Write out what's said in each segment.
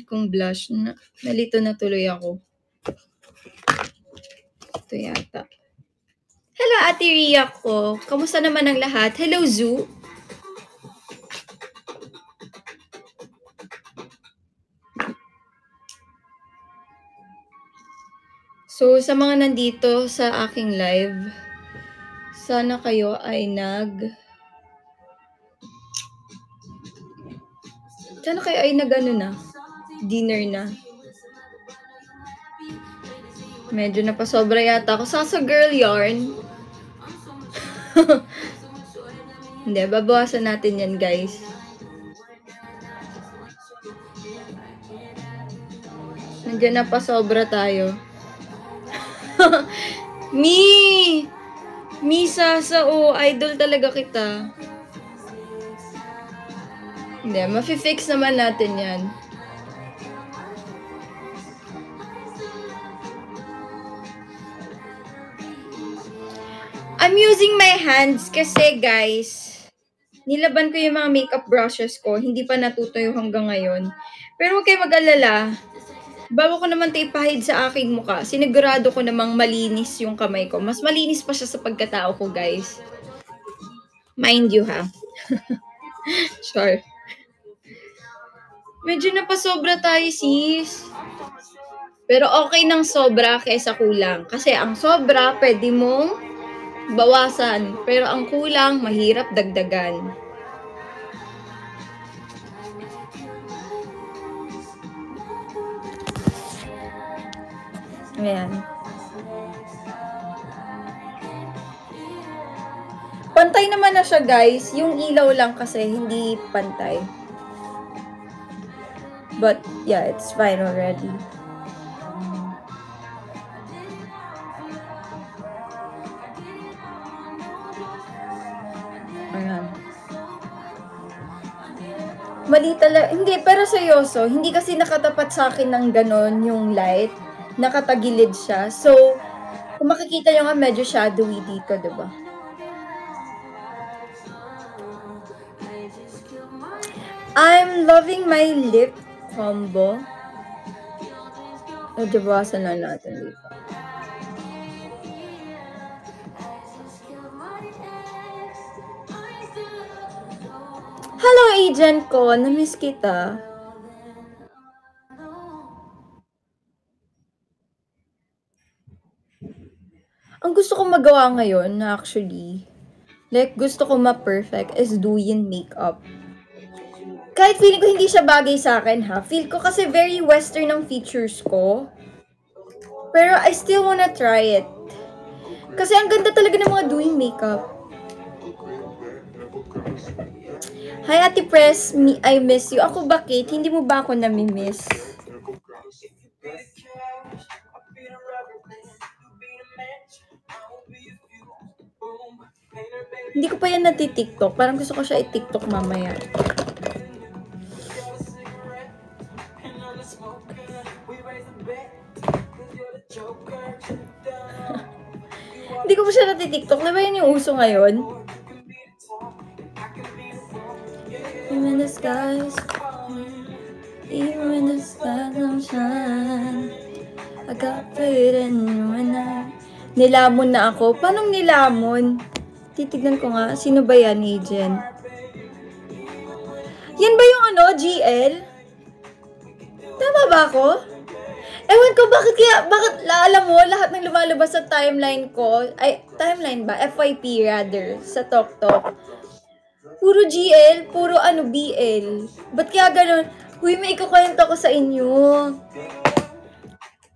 Kung blush na nalito na tuloy ako. Ito yata. Hello, Ate Ria ko. Kamusta naman ang lahat? Hello, Zoo. So, sa mga nandito sa aking live, sana kayo ay ano na, dinner na. Medyo napasobra yata ako. Sa girl yarn. Hindi, babawasan natin yan, guys. Nandiyan na pasobra tayo. Mi Sasa, idol talaga kita. Hindi, mafi-fix naman natin yan. I'm using my hands kasi, guys, nilaban ko yung mga makeup brushes ko. Hindi pa natutuyo hanggang ngayon. Pero huwag kayo mag-alala. Bago ko naman ito ipahid sa aking mukha, sinigurado ko namang malinis yung kamay ko. Mas malinis pa siya sa pagkatao ko, guys. Mind you, ha? Sure. Medyo napasobra tayo, sis. Pero okay nang sobra kaysa kulang. Kasi ang sobra, pwede mong bawasan. Pero ang kulang, mahirap dagdagan. Ayan. Pantay naman na siya, guys. Yung ilaw lang kasi hindi pantay. But, yeah, it's fine already. Ayan. Mali talaga. Hindi, pero seryoso. Hindi kasi nakatapat sa akin ng ganon yung light. Nakatagilid siya. So, kung makikita nyo nga, medyo shadowy dito, diba? I'm loving my lip combo. Medyo bawasan na natin dito. Hello, agent ko. Na-miss kita. Ang gusto kong magawa ngayon, actually, like, gusto ko ma-perfect is doing makeup. Kahit feeling ko hindi siya bagay sa akin, ha? Feel ko kasi very western ang features ko. Pero I still wanna try it. Kasi ang ganda talaga ng mga doing makeup. Hi, Ate Press. I miss you. Ako bakit? Hindi mo ba ako nami-miss? Hindi ko pa yan nati-TikTok. Parang gusto ko siya i-TikTok mamaya. Hindi ko pa siya nati-TikTok. Diba yan yung uso ngayon? Even the skies, even the skies don't shine. I got faith in you and I. Nilamon na ako. Paano nilamon? Titignan ko nga. Sino ba yan, agent? Yan ba yung GL? Tama ba ako? Ewan ko, bakit alam mo, lahat ng lumalabas sa timeline ko, timeline ba? FYP rather, sa TokTok. Puro GL, puro BL. Ba't kaya ganun? Huy, may ikukwento ko sa inyo.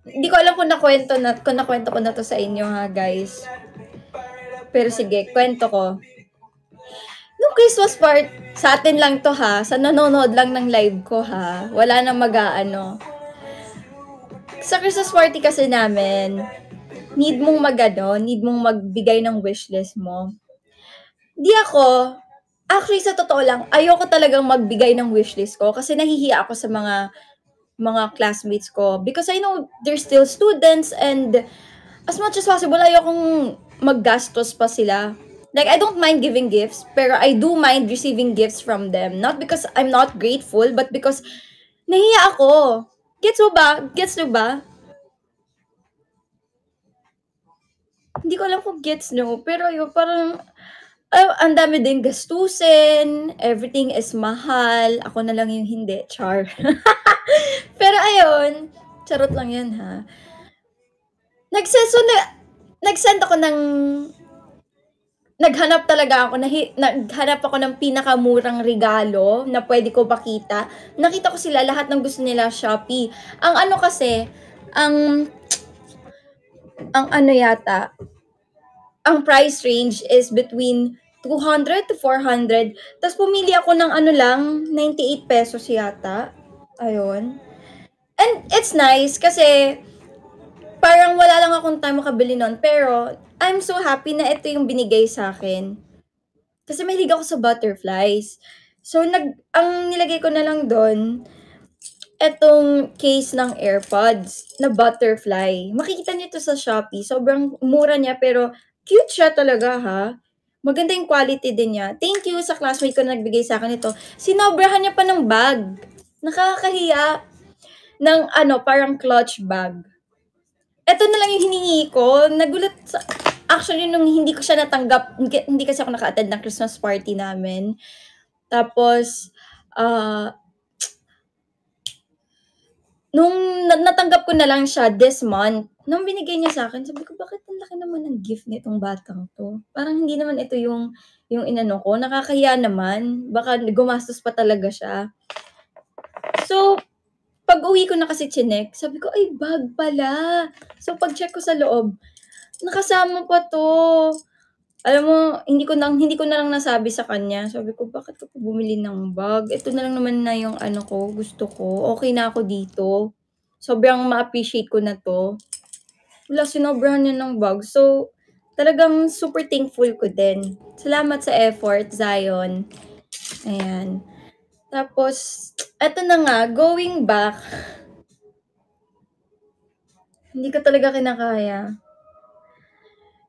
Hindi ko alam kung nakwento ko na to sa inyo, ha, guys. Pero sige, kwento ko. Nung Christmas sa atin lang to, ha. Sa nanonood lang ng live ko, ha. Wala nang Sa Christmas party kasi namin, need mong magbigay ng wishlist mo. Actually, sa totoo lang, ayoko talagang magbigay ng wishlist ko kasi nahihiya ako sa mga classmates ko because I know they're still students and as much as possible, ayokong maggastos pa sila. Like, I don't mind giving gifts, pero I do mind receiving gifts from them. Not because I'm not grateful, but because Nahiya ako. Gets mo ba? Gets mo ba? Hindi ko alam kung gets nyo, pero yun, parang, ang dami din gastusin, everything is mahal, ako na lang yung hindi, char. Pero ayun, charot lang yan ha. Nag-send ako ng, naghanap ako ng pinakamurang regalo na pwede ko makita. Nakita ko sila, lahat ng gusto nila, Shopee. Ang ano kasi, ang ano yata, ang price range is between 200 to 400. Tapos pumili ako ng ano lang, 98 pesos yata. Ayun. And it's nice kasi parang wala lang akong time makabili nun. Pero I'm so happy na ito yung binigay sa akin. Kasi mahilig ako sa butterflies. So, ang nilagay ko na lang doon, etong case ng AirPods na butterfly. Makikita niyo ito sa Shopee. Sobrang mura niya pero cute siya talaga ha. Maganda yung quality din niya. Thank you sa classmate ko na nagbigay sa akin ito. Sinobrahan niya pa ng bag. Nakakahiya. Ng ano, parang clutch bag. Ito na lang yung hiningi ko. Nagulat sa... Actually, nung hindi ko siya natanggap, hindi kasi ako naka-attend ng Christmas party namin. Tapos, nung natanggap ko na lang siya this month, nung binigay niya sa akin, sabi ko, bakit ang laki naman ng gift nitong batang to? Parang hindi naman ito yung inano ko. Nakakahiya naman. Baka gumastos pa talaga siya. So, pag uwi ko na kasi chinek, sabi ko, ay, bag pala. So, pag check ko sa loob, nakasama pa to. Alam mo, hindi ko na lang nasabi sa kanya. Sabi ko, bakit ka pa bumili ng bag? Ito na lang naman na yung ano ko, gusto ko. Okay na ako dito. Sobrang ma-appreciate ko na to. Wala, sinobrahan niya ng bag. So, talagang super thankful ko din. Salamat sa effort, Zion. Ayan. Tapos, eto na nga, going back, hindi ko talaga kinakaya.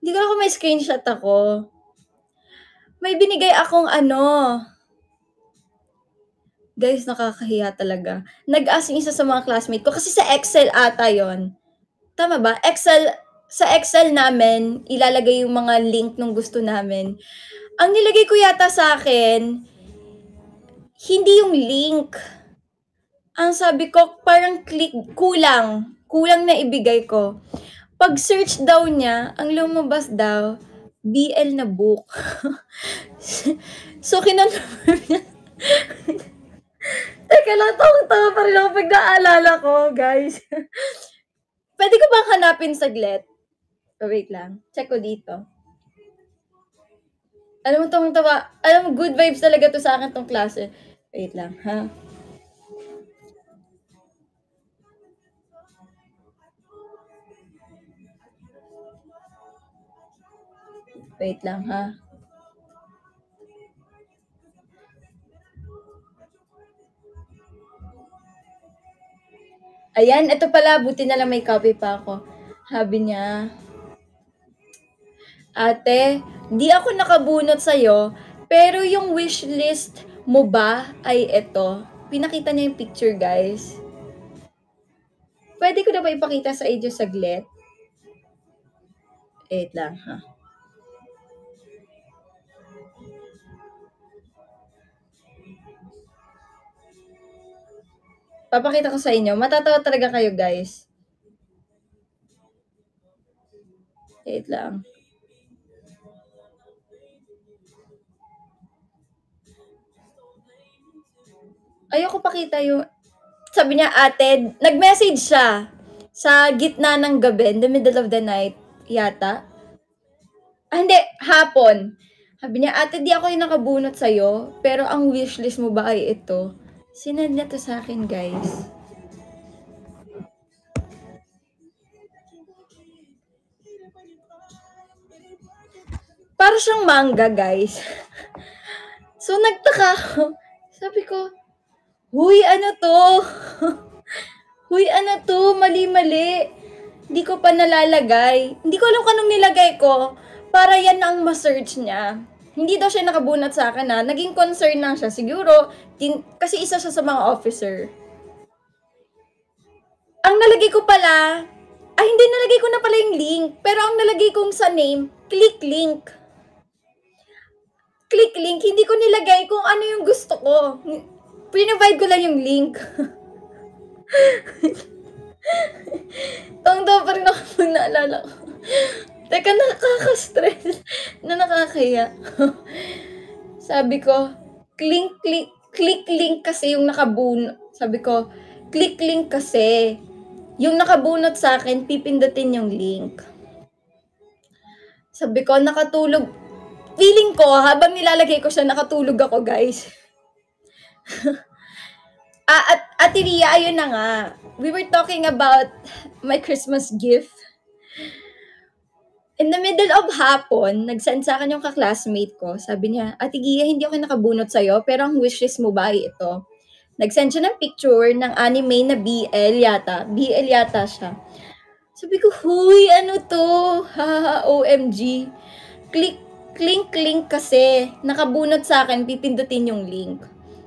Hindi ko lang kung may screenshot ako. May binigay akong ano. Guys, nakakahiya talaga. Nag-ask yung isa sa mga classmate ko kasi sa Excel ata yon. Tama ba? Sa Excel namin, ilalagay yung mga link nung gusto namin. Ang nilagay ko yata sa akin, hindi yung link. Ang sabi ko, parang kulang na ibigay ko. Pag search daw niya, ang lumabas daw, BL na book. So, kinonfirm niya. Teka lang, tawang-tawa pa rin ako pag naalala ko, guys. Pwede ko bang hanapin saglit? Wait lang. Check ko dito. Alam mo, tawang-tawa. Alam mo, good vibes talaga to sa akin tong klase. Wait lang, ha? Wait lang, ha? Ayan, ito pala. Buti na lang may copy pa ako. Sabi niya, Ate, di ako nakabunot sa'yo, pero yung wishlist mo ba ay ito? Pinakita niya yung picture, guys. Pwede ko na ba ipakita sa inyo saglit? Wait lang, ha? Papakita ko sa inyo. Matatawa talaga kayo, guys. Wait lang. Ayoko pakita yung... Sabi niya, ate, nag-message siya sa gitna ng gabi, in the middle of the night, yata. Hindi, hapon. Sabi niya, ate, di ako yung nakabunot sa'yo, pero ang wishlist mo ba ay ito? Sinend niya to sa akin, guys. Para siyang manga, guys. So, nagtaka ako. Sabi ko, huy, ano to? Huy, ano to? Mali-mali. Hindi ko pa nalalagay. Hindi ko alam kung anong nilagay ko. Para yan na ang ma-search niya. Hindi daw siya nakabunot sa akin na. Naging concern lang siya. Siguro, kasi isa siya sa mga officer. nilagay ko pala, hindi, nalagay ko na pala yung link. Pero ang nalagay kong sa name, click link. Click link, hindi ko nilagay kung ano yung gusto ko. Pinrovide ko lang yung link. Tawang-tawa pa rin ako pag naalala ko. Teka, nakaka-stress na nakakaya. Sabi ko, click link kasi yung nakabunot. Sabi ko, click link kasi. Yung nakabunot sa akin, pipindutin yung link. Sabi ko, nakatulog. Feeling ko, habang nilalagay ko siya, nakatulog ako, guys. Ate Ria, ayun na nga. We were talking about my Christmas gift. In the middle of hapon, nag-send sa akin yung ka-classmate ko. Sabi niya, Ate Gia, hindi ako nakabunot sa'yo, pero ang wishlist mo ba ay ito? Nag-send siya ng picture ng anime na BL yata. BL yata siya. Sabi ko, huy, ano to? Haha, OMG. Link kasi. Nakabunot sa akin, pipindutin yung link.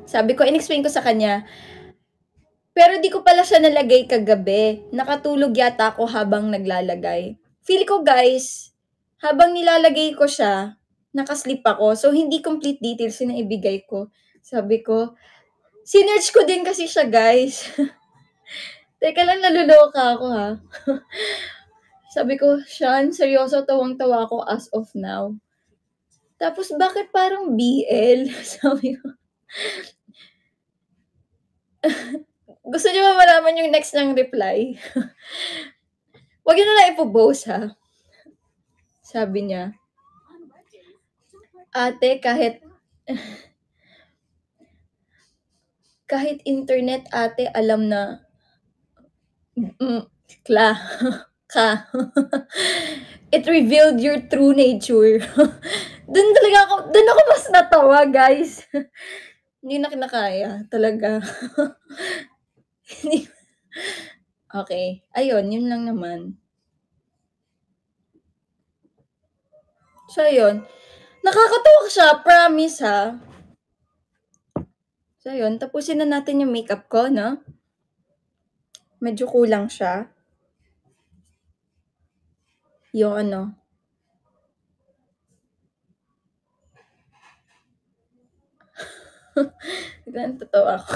Sabi ko, in-explain ko sa kanya, pero di ko pala siya nalagay kagabi. Nakatulog yata ako habang naglalagay. Feel ko, guys, habang nilalagay ko siya, nakasleep ako. So, hindi complete details yung naibigay ko. Sabi ko, sinerch ko din kasi siya, guys. Teka lang, naluloka ako, ha. Sabi ko, Sean, seryoso, tawang-tawa ako as of now. Tapos, bakit parang BL? Sabi ko. Gusto niyo ba malaman yung next ng reply? Wag yun na lang ipo-boast, ha. Sabi niya, Ate, kahit internet, ate, alam na, ka. It revealed your true nature. Doon ako mas natawa, guys. Hindi na kinakaya, talaga. Okay, ayun, yun lang naman. So, ayun. Nakakatawa siya, promise, ha. So, ayun, tapusin na natin yung makeup ko, no? Medyo kulang siya. Yung ano. Totoo ako.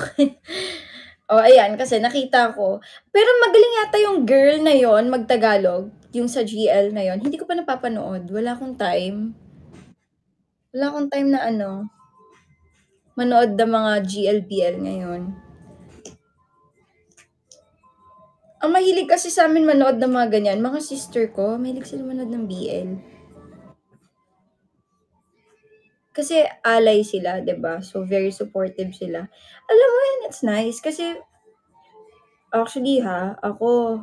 Ayan, kasi nakita ko. Pero magaling yata yung girl na yon magtagalog, yung sa GL na yon. Hindi ko pa napapanood. Wala akong time. Wala akong time na manood ng mga GL-BL ngayon. Ang mahilig kasi sa amin manood ng mga ganyan, mga sister ko, mahilig sila manood ng BL. Kasi alay sila, 'di ba? So very supportive sila. Alam mo yun, it's nice kasi actually ako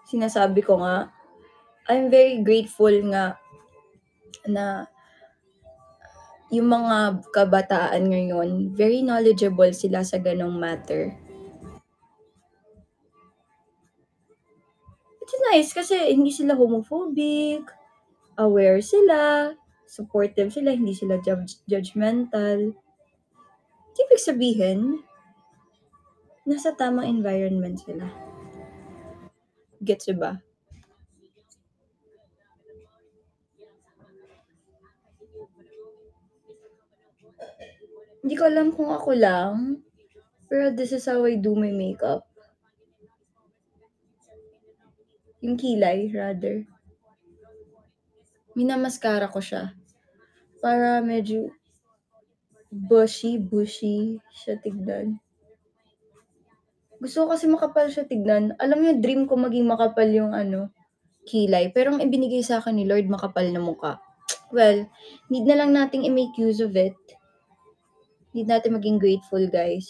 sinasabi ko nga, I'm very grateful nga na yung mga kabataan ngayon, very knowledgeable sila sa ganong matter. It's nice kasi hindi sila homophobic, aware sila, supportive sila, hindi sila judgmental. Ibig sabihin, nasa tamang environment sila. Gets ba? Hindi ko alam kung ako lang, pero this is how I do my makeup. Yung kilay, rather. Minamaskara ko siya. Para medyo bushy siya tignan. Gusto ko kasi makapal siya tignan. Alam mo yung dream ko maging makapal yung kilay. Pero ang ibinigay sa akin ni Lord, makapal na mukha. Well, need na lang nating i-make use of it. Need natin maging grateful, guys.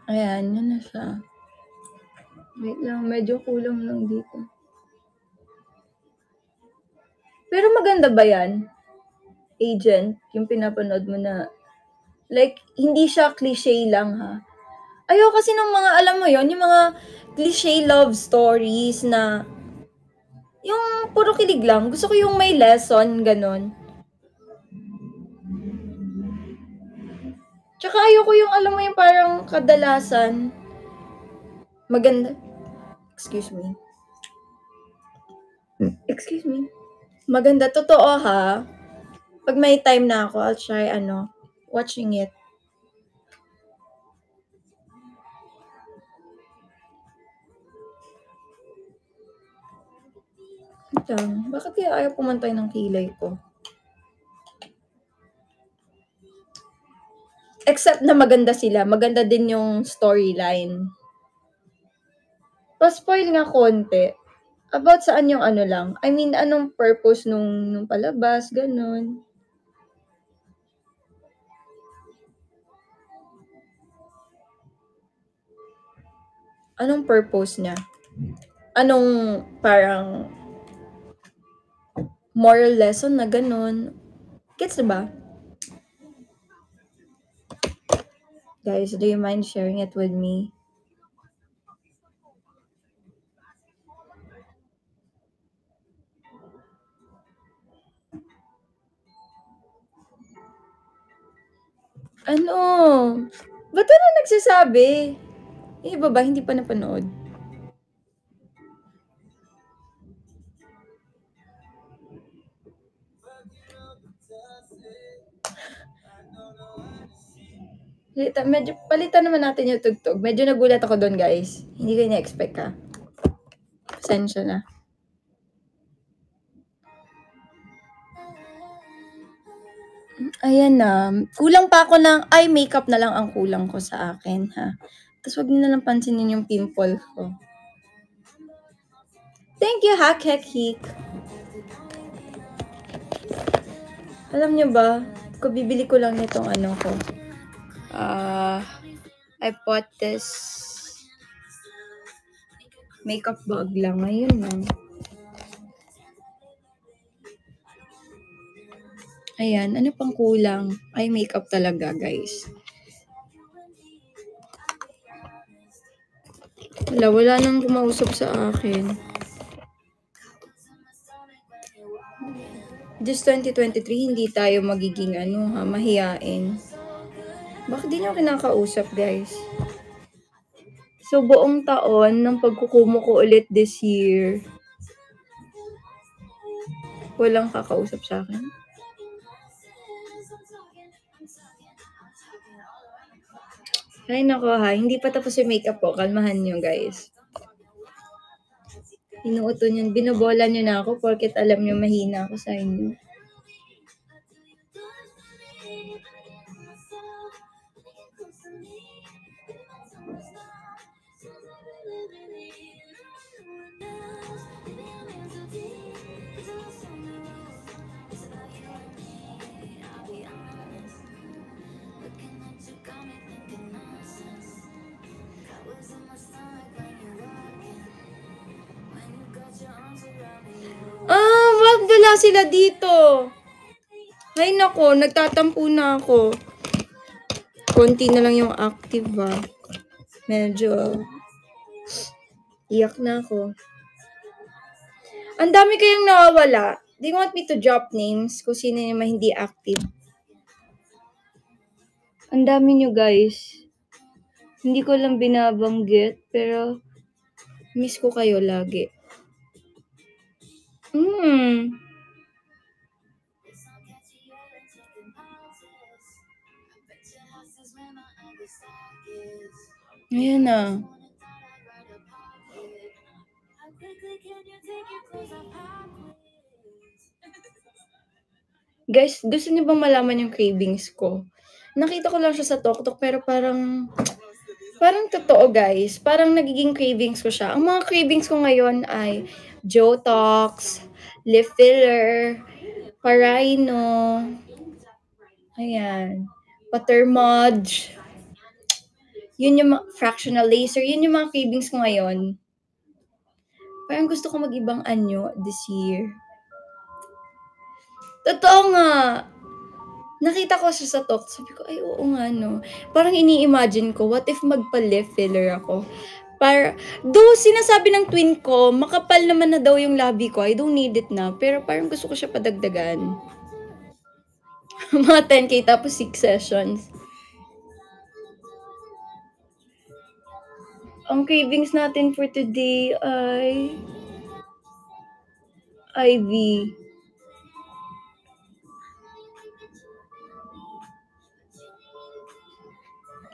Ayan, yun na siya. Wait lang, medyo kulang lang dito. Pero maganda ba yan? Agent, yung pinapanood mo na, like, hindi siya cliche lang, ha? Ayaw kasi ng mga, alam mo yon yung mga cliche love stories na yung puro kilig lang. Gusto ko yung may lesson, ganun. Tsaka ayoko yung, alam mo yung parang kadalasan, maganda. Excuse me. Maganda. Totoo ha. Pag may time na ako, I'll try, watching it. Bakit kaya ayaw pumantay ng kilay ko? Except na maganda sila. Maganda din yung storyline. Pa-spoil nga konti. About saan yung ano lang? I mean, anong purpose nung palabas, ganun. Anong purpose niya? Anong parang moral lesson na ganun? Gets ba? Guys, do you mind sharing it with me? Ano? Ba't ano nagsasabi? Yung iba ba hindi pa napanood? Palitan naman natin yung tugtog. Medyo nagulat ako doon, guys. Hindi ko na-expect ka. Pasensya na. Ayan na. Kulang pa ako ng eye makeup na lang ang kulang ko sa akin, ha. Tapos wag niyo na lang pansinin yung pimple ko. Thank you, Hak Hek Hik. Alam niyo ba, bibili ko lang nitong ano ko. I bought this makeup bag lang. Ayun lang. Ayan, ano pang kulang? Ay, makeup talaga, guys. Wala nang kumausap sa akin. This 2023, hindi tayo magiging mahiyain. Bakit di nyo kinakausap, guys? So, buong taon ng pagkukumo ko ulit this year, walang kakausap sa akin. Ay, nako ha. Hindi pa tapos yung makeup ko. Kalmahan nyo, guys. Inuuto nyo. Binobola nyo na ako porket alam nyo mahina ako sa inyo. Wala sila dito. Ay nako, nagtatampo na ako. Konti na lang yung active ba. Medyo iyak na ako. Ang dami kayang nawawala. Do you want me to drop names kung sino yung hindi active? Ang dami nyo, guys. Hindi ko lang binabanggit, pero miss ko kayo lagi. Ayan na. Guys, gusto niyo bang malaman yung cravings ko? Nakita ko lang siya sa TokTok pero parang totoo, guys. Parang nagiging cravings ko siya. Ang mga cravings ko ngayon ay Jotox, lip filler, Parino, ayan, Patermudge, yun yung fractional laser, yun yung mga cravings ko ngayon. Parang gusto ko mag-ibang anyo this year. Totoo nga. Nakita ko siya sa talk. Sabi ko, ay oo nga no. Parang ini-imagine ko, what if magpa-lip filler ako? Though sinasabi ng twin ko, makapal naman na daw yung labi ko, I don't need it na. Pero parang gusto ko siya padagdagan. Mga 10K tapos 6 sessions. Ang cravings natin for today ay Ivy.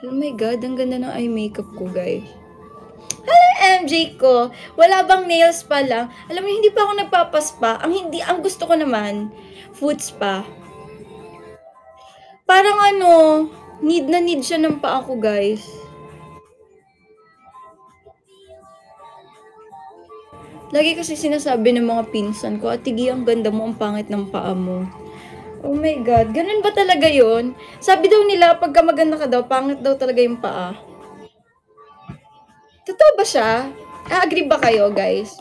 Oh my God, ang ganda ng eye makeup ko, guys. Hello, MJ ko. Wala bang nails pa lang? Alam mo, hindi pa ako nagpapaspa. Ang gusto ko naman, foot spa. Parang need na need siya ng paa ko, guys. Lagi kasi sinasabi ng mga pinsan ko, Atigi, ang ganda mo, ang pangit ng paa mo. Oh my God, ganun ba talaga yon? Sabi daw nila, pagka maganda ka daw, pangit daw talaga yung paa. Totoo ba siya? Agree ba kayo, guys?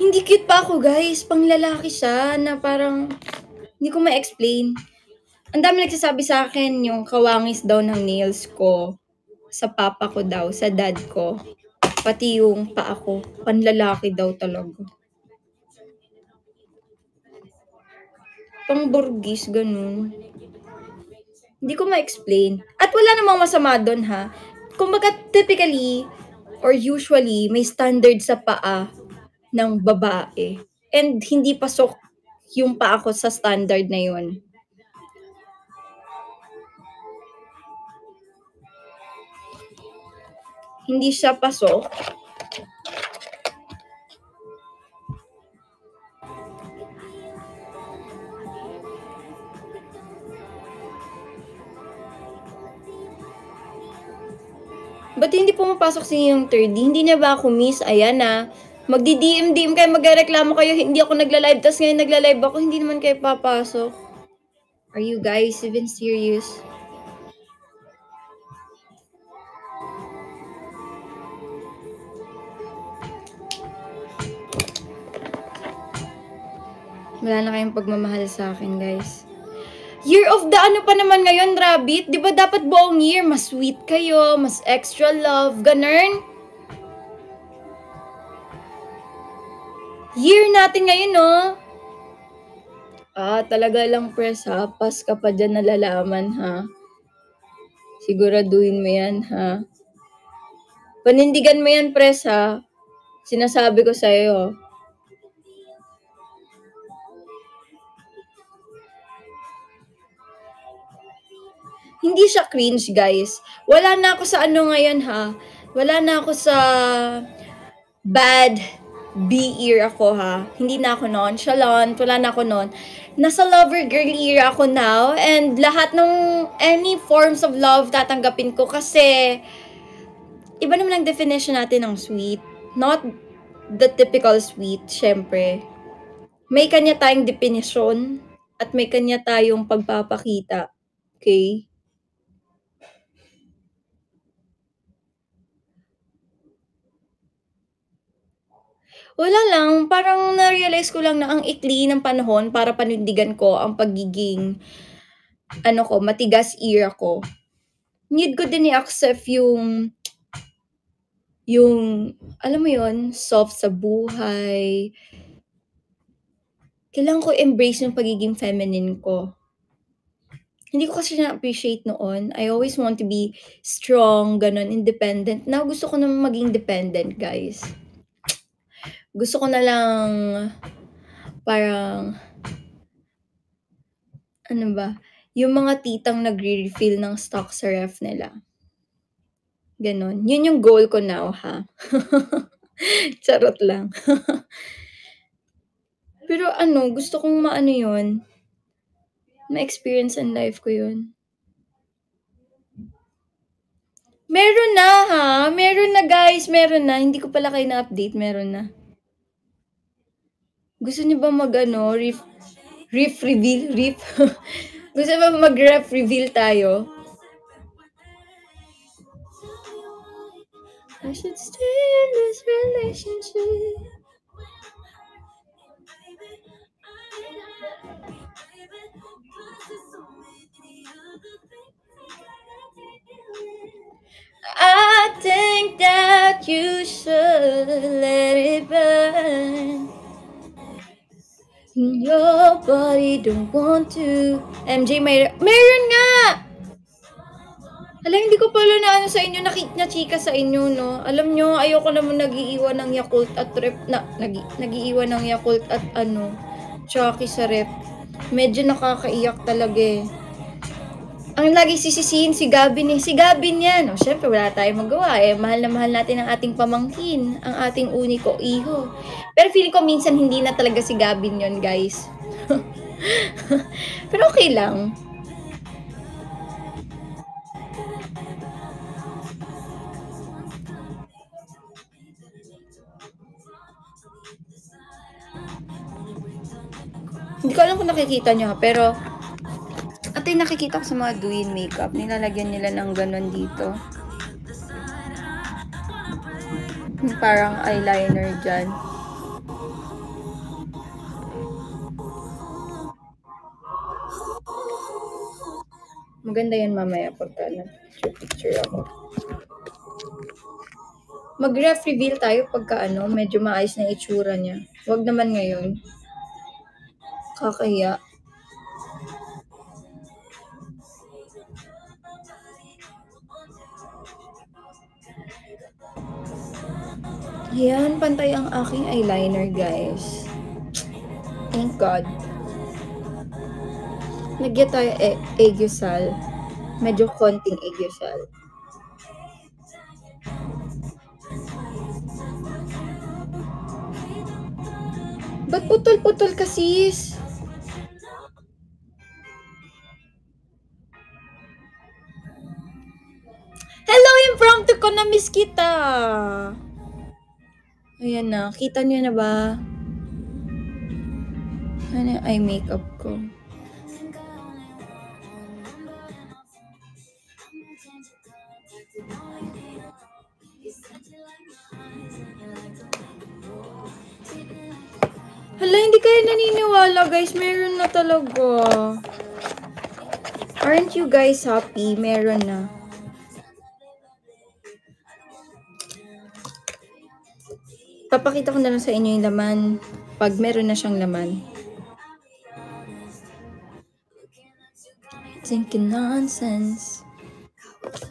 Hindi cute pa ako, guys. Panglalaki siya na parang, hindi ko ma-explain. Ang dami nagsasabi sa akin yung kawangis daw ng nails ko. Sa papa ko daw, sa dad ko. Pati yung paa ko, panlalaki daw talaga. Pang-burgis, ganun. Hindi ko ma-explain. At wala namang masama doon, ha. Kumbaga, typically, or usually, may standard sa paa ng babae. And hindi pasok yung paa ko sa standard na yun. Hindi siya pasok. Ba't hindi pumapasok sa yung 3D? Hindi niya ba ako miss? Ayan na. Magdi-DM kayo, magreklamo kayo, hindi ako nagla-live, tapos ngayon nagla-live ako, hindi naman kayo papasok. Are you guys even serious? Wala na kayong pagmamahal sa akin, guys. Year of the ano pa naman ngayon, Rabbit? Di ba dapat buong year, mas sweet kayo, mas extra love, ganun? Year natin ngayon, no? Talaga lang, press, ha? Pas ka pa dyan nalalaman, ha? Siguraduhin mo yan, ha? Panindigan mo yan, press, ha? Sinasabi ko sa'yo. Hindi siya cringe, guys. Wala na ako sa ano ngayon, ha? Wala na ako sa bad B era ako, ha? Hindi na ako nonchalant. Wala na ako noon. Nasa lover girl era ako now. And lahat ng any forms of love tatanggapin ko kasi iba naman ang definition natin ng sweet. Not the typical sweet, syempre. May kanya tayong definition at may kanya tayong pagpapakita. Okay? Wala lang, parang na-realize ko lang na ang ikli ng panahon para panindigan ko ang pagiging matigas ear ko. Need ko din i-accept alam mo yon, soft sa buhay. Kailangan ko embrace yung pagiging feminine ko. Hindi ko kasi na-appreciate noon. I always want to be strong, ganun, independent. Now, gusto ko naman maging dependent, guys. Gusto ko na lang parang yung mga titang nagre-refill ng stock sa ref nila. Ganon. Yun yung goal ko now, ha? Charot lang. Pero gusto kong yun. Ma-experience in life ko yun. Meron na, ha? Meron na, guys. Meron na. Hindi ko pala kayo na-update. Meron na. Gusto niyo ba ref reveal? Ref? Gusto ba mag-ref reveal tayo? I should stay in this relationship. I think that you should let it burn. Your body don't want to. MJ, meron nga! Hala, hindi ko pala na ano sa inyo, na chika sa inyo, no? Alam nyo, ayoko naman nagiiwan ng Yakult at rep, nagiiwan ng Yakult at ano, Chucky sa rep. Medyo nakakaiyak talaga eh. Ang lagi sisisihin si Gabin eh. Si Gabin yan. O, syempre, wala tayong magawa eh. Mahal na mahal natin ang ating pamangkin. Ang ating uniko iho. Pero feeling ko minsan hindi na talaga si Gabin yon guys. Pero okay lang. Hindi ko alam kung nakikita nyo, pero at yung nakikita ko sa mga Douyin makeup, nilalagyan nila ng ganon dito. Parang eyeliner dyan. Maganda yan mamaya pagka nag-picture ako. Mag-ref reveal tayo pagka ano, medyo maayos na itsura niya. Huwag naman ngayon. Kakaya. Ayan, pantay ang aking eyeliner, guys. Thank God. Nagyan tayo Aegusal. Medyo konting Aegusal. Ba't putol-putol ka, sis? Hello, impromptu ko, na miss kita. Ayan na, kita niyo na ba? Ano yung eye makeup ko? Hala, hindi kayo naniniwala, guys. Meron na talaga. Aren't you guys happy? Meron na. Papakita ko na lang sa inyo yung laman pag meron na siyang laman. Thinking nonsense.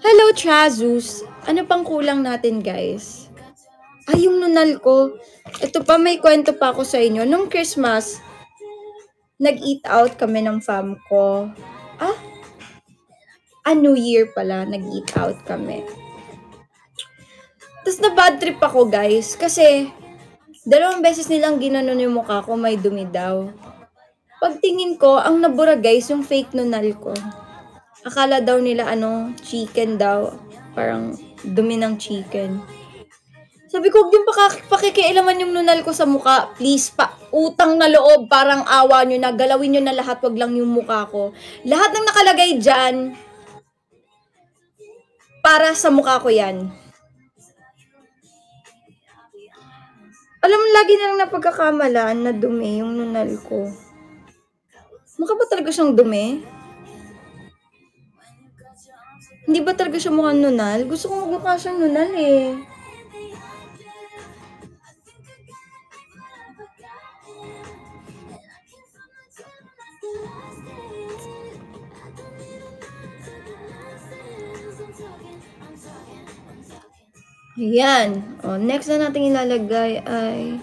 Hello, Trazus. Ano pang kulang natin, guys? Ay, yung nunal ko. Ito pa, may kwento pa ako sa inyo. Nung Christmas, nag-eat out kami ng fam ko. New Year pala, nag-eat out kami. Tapos na bad trip ako, guys. Kasi, 2 beses nilang ginanon yung mukha ko, may dumi daw. Pagtingin ko, ang nabura, guys, yung fake nunal ko. Akala daw nila, chicken daw. Parang dumi ng chicken. Sabi ko, huwag yung pakikialaman yung nunal ko sa mukha. Please, utang na loob, parang awa nyo na. Galawin nyo na lahat, wag lang yung mukha ko. Lahat ng nakalagay dyan, para sa mukha ko yan. Alam mo, lagi na lang napagkakamalaan na dumi yung nunal ko. Mukha ba talaga siyang dumi? Hindi ba talaga siya mukhang nunal? Gusto ko magmukha siyang nunal eh. Ayan. O, next na natin ilalagay ay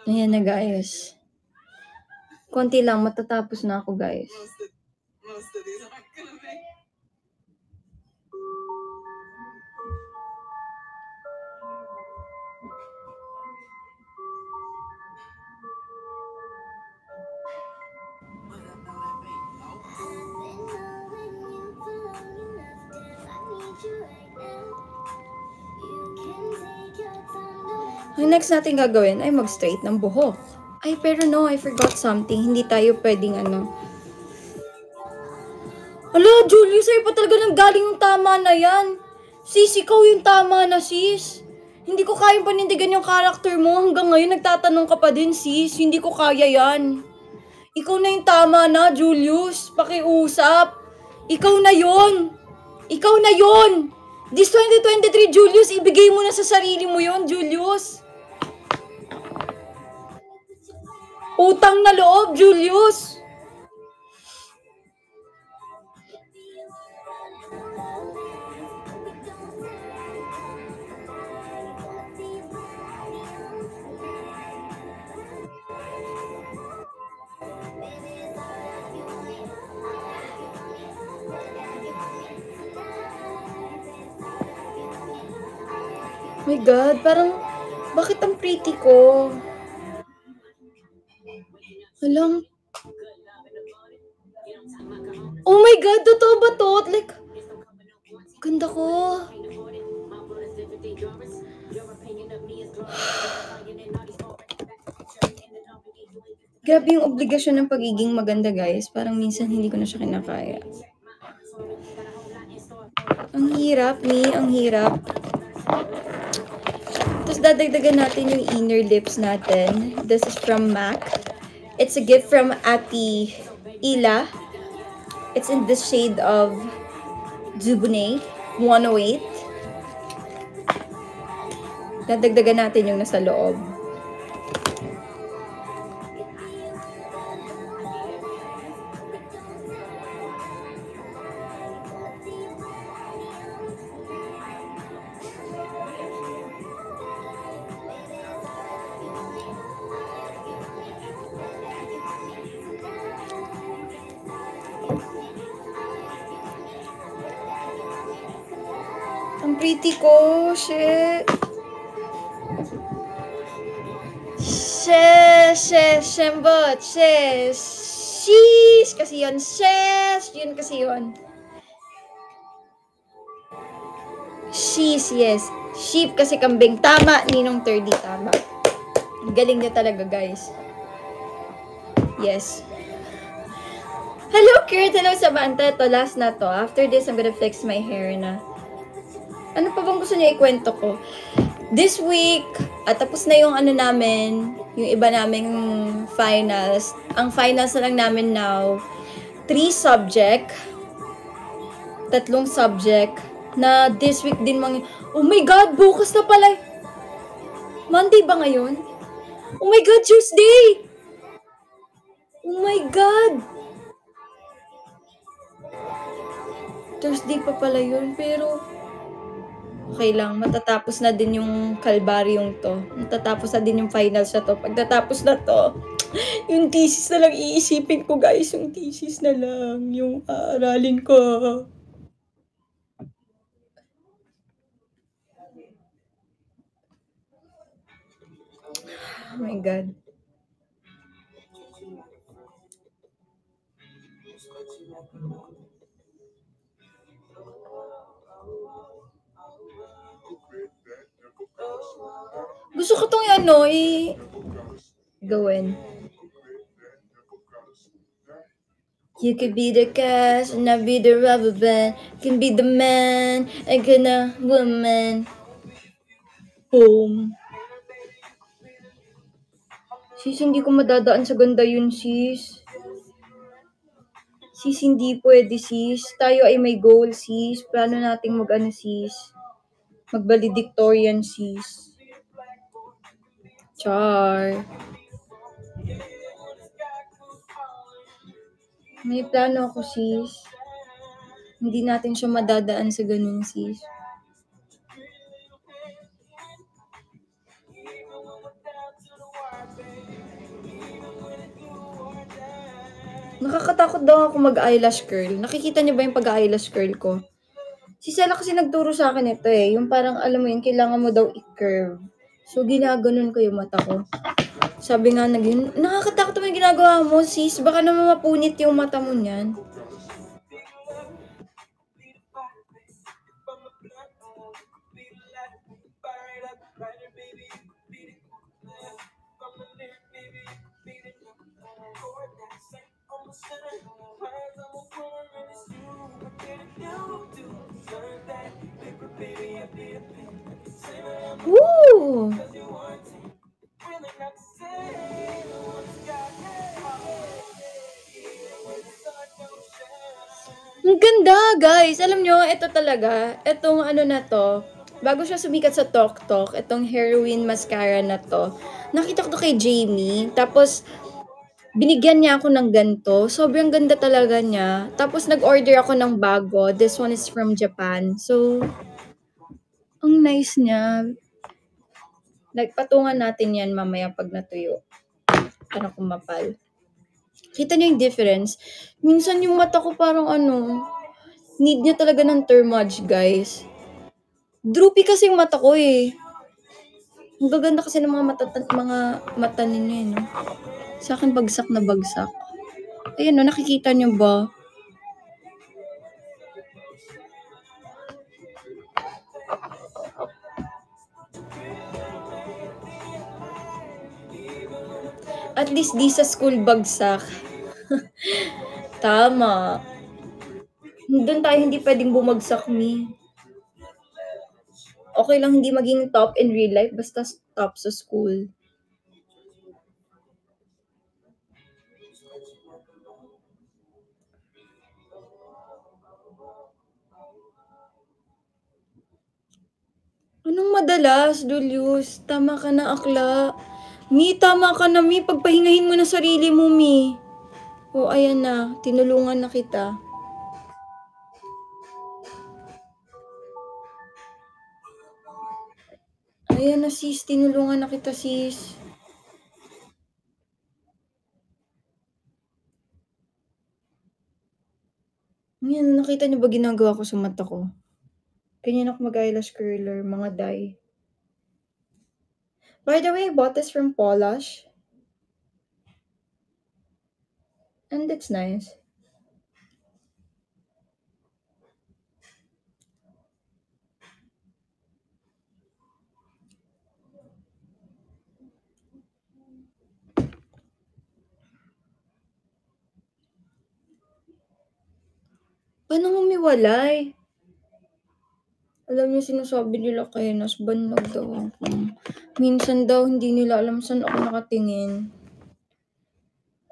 ayan na, guys. Konti lang, matatapos na ako, guys. Ang next natin gagawin ay mag-straight ng buhok. Ay, pero no, I forgot something. Hindi tayo pwedeng Ala, Julius, sa'yo pa talaga nang galing yung tama na yan. Sis, ikaw yung tama na, sis. Hindi ko kayang panindigan yung character mo. Hanggang ngayon, nagtatanong ka pa din, sis. Hindi ko kaya yan. Ikaw na yung tama na, Julius. Pakiusap. Ikaw na yon. Ikaw na yon. This 2023, Julius, ibigay mo na sa sarili mo yon, Julius. Utang na loob, Julius. My God, parang, bakit ang pretty ko? Alam. Oh my God, totoo ba to? Like, ganda ko. Grabe yung obligasyon ng pagiging maganda, guys. Parang minsan hindi ko na siya kinakaya. Ang hirap, ang hirap. Tapos dadagdagan natin yung inner lips natin. This is from MAC. It's a gift from Ati Ila. It's in the shade of Dubonnet 108. Dadagdagan natin yung nasa loob. Ang pretty ko, shit. Shembot, sheesh, kasi yun, sheesh, yun kasi yun. Sheesh, yes. Sheep kasi kambing. Tama, Ninong 30, tama. Galing niya talaga, guys. Yes. Hello, Kurt. Hello, Samantha. Ito, last na to. After this, I'm gonna fix my hair na. Ano pa bang gusto niya ikwento ko? This week, tapos na yung namin, yung iba naming finals. Ang finals na lang namin now, 3 subject, 3 subject, na this week din oh my God, bukas na pala. Monday ba ngayon? Oh my God, Tuesday! Oh my God! Thursday pa pala yun, pero okay lang, matatapos na din yung kalbaryong to. Matatapos na din yung finals na to. Pagtatapos na to, yung thesis na lang iisipin ko, guys. Yung thesis na lang, yung aaralin ko. Oh my God. Gusto ko tong gawin. You could be the cash and I'll be the rubber band. Can be the man and can a woman. Boom. Sis, hindi ko madadaan sa ganda yun, sis. Sis, hindi pwede, sis. Tayo ay may goal, sis. Plano nating sis. Mag-valedictorian, sis. Char. May plano ako, sis. Hindi natin siya madadaan sa ganun, sis. Nakakatakot daw ako mag-eyelash curl. Nakikita niyo ba yung pag-eyelash curl ko? Si Sela kasi nagturo sa akin ito yung parang alam mo yun, kailangan mo daw i-curve. So, ginaganon ko yung mata ko. Sabi nga nakakatakot naman yung ginagawa mo, sis. Baka naman mapunit yung mata mo niyan. guys, alam nyo, ito talaga, itong ano na to, bago siya sumikat sa Tok Tok, itong heroin mascara na to, nakita ko to kay Jamie, tapos binigyan niya ako ng ganto. Sobrang ganda talaga niya. Tapos nag-order ako ng bago. This one is from Japan. So, ang nice niya. Nagpatungan natin yan mamaya pag natuyo. Para kumapal. Kita niyo yung difference? Minsan yung mata ko parang need niya talaga ng Thermage, guys. Droopy kasi yung mata ko eh. Ang gaganda kasi ng mga mata ninyo eh, no? Sa akin bagsak na bagsak. Ayan no, nakikita niyo ba? At least di sa school bagsak. Tama. Doon tayo hindi pwedeng bumagsak, me. Okay lang hindi maging top in real life, basta top sa school. Anong madalas, Julius? Tama ka na, akla. Mi, tama ka na, Mi. Pagpahingahin mo na sarili mo, Mi. O, ayan na. Tinulungan na kita. Ayan na, sis. Tinulungan na kita, sis. Ayan, nakita niyo ba ginagawa ko sa mata ko? Ganyan ako mag-eyelash curler, mga dye. By the way, I bought this from Polish. And it's nice. Paano humiwalay? Alam niyo, sinasabi nila kay Nas, banlag daw ako. Minsan daw, hindi nila alam saan ako nakatingin.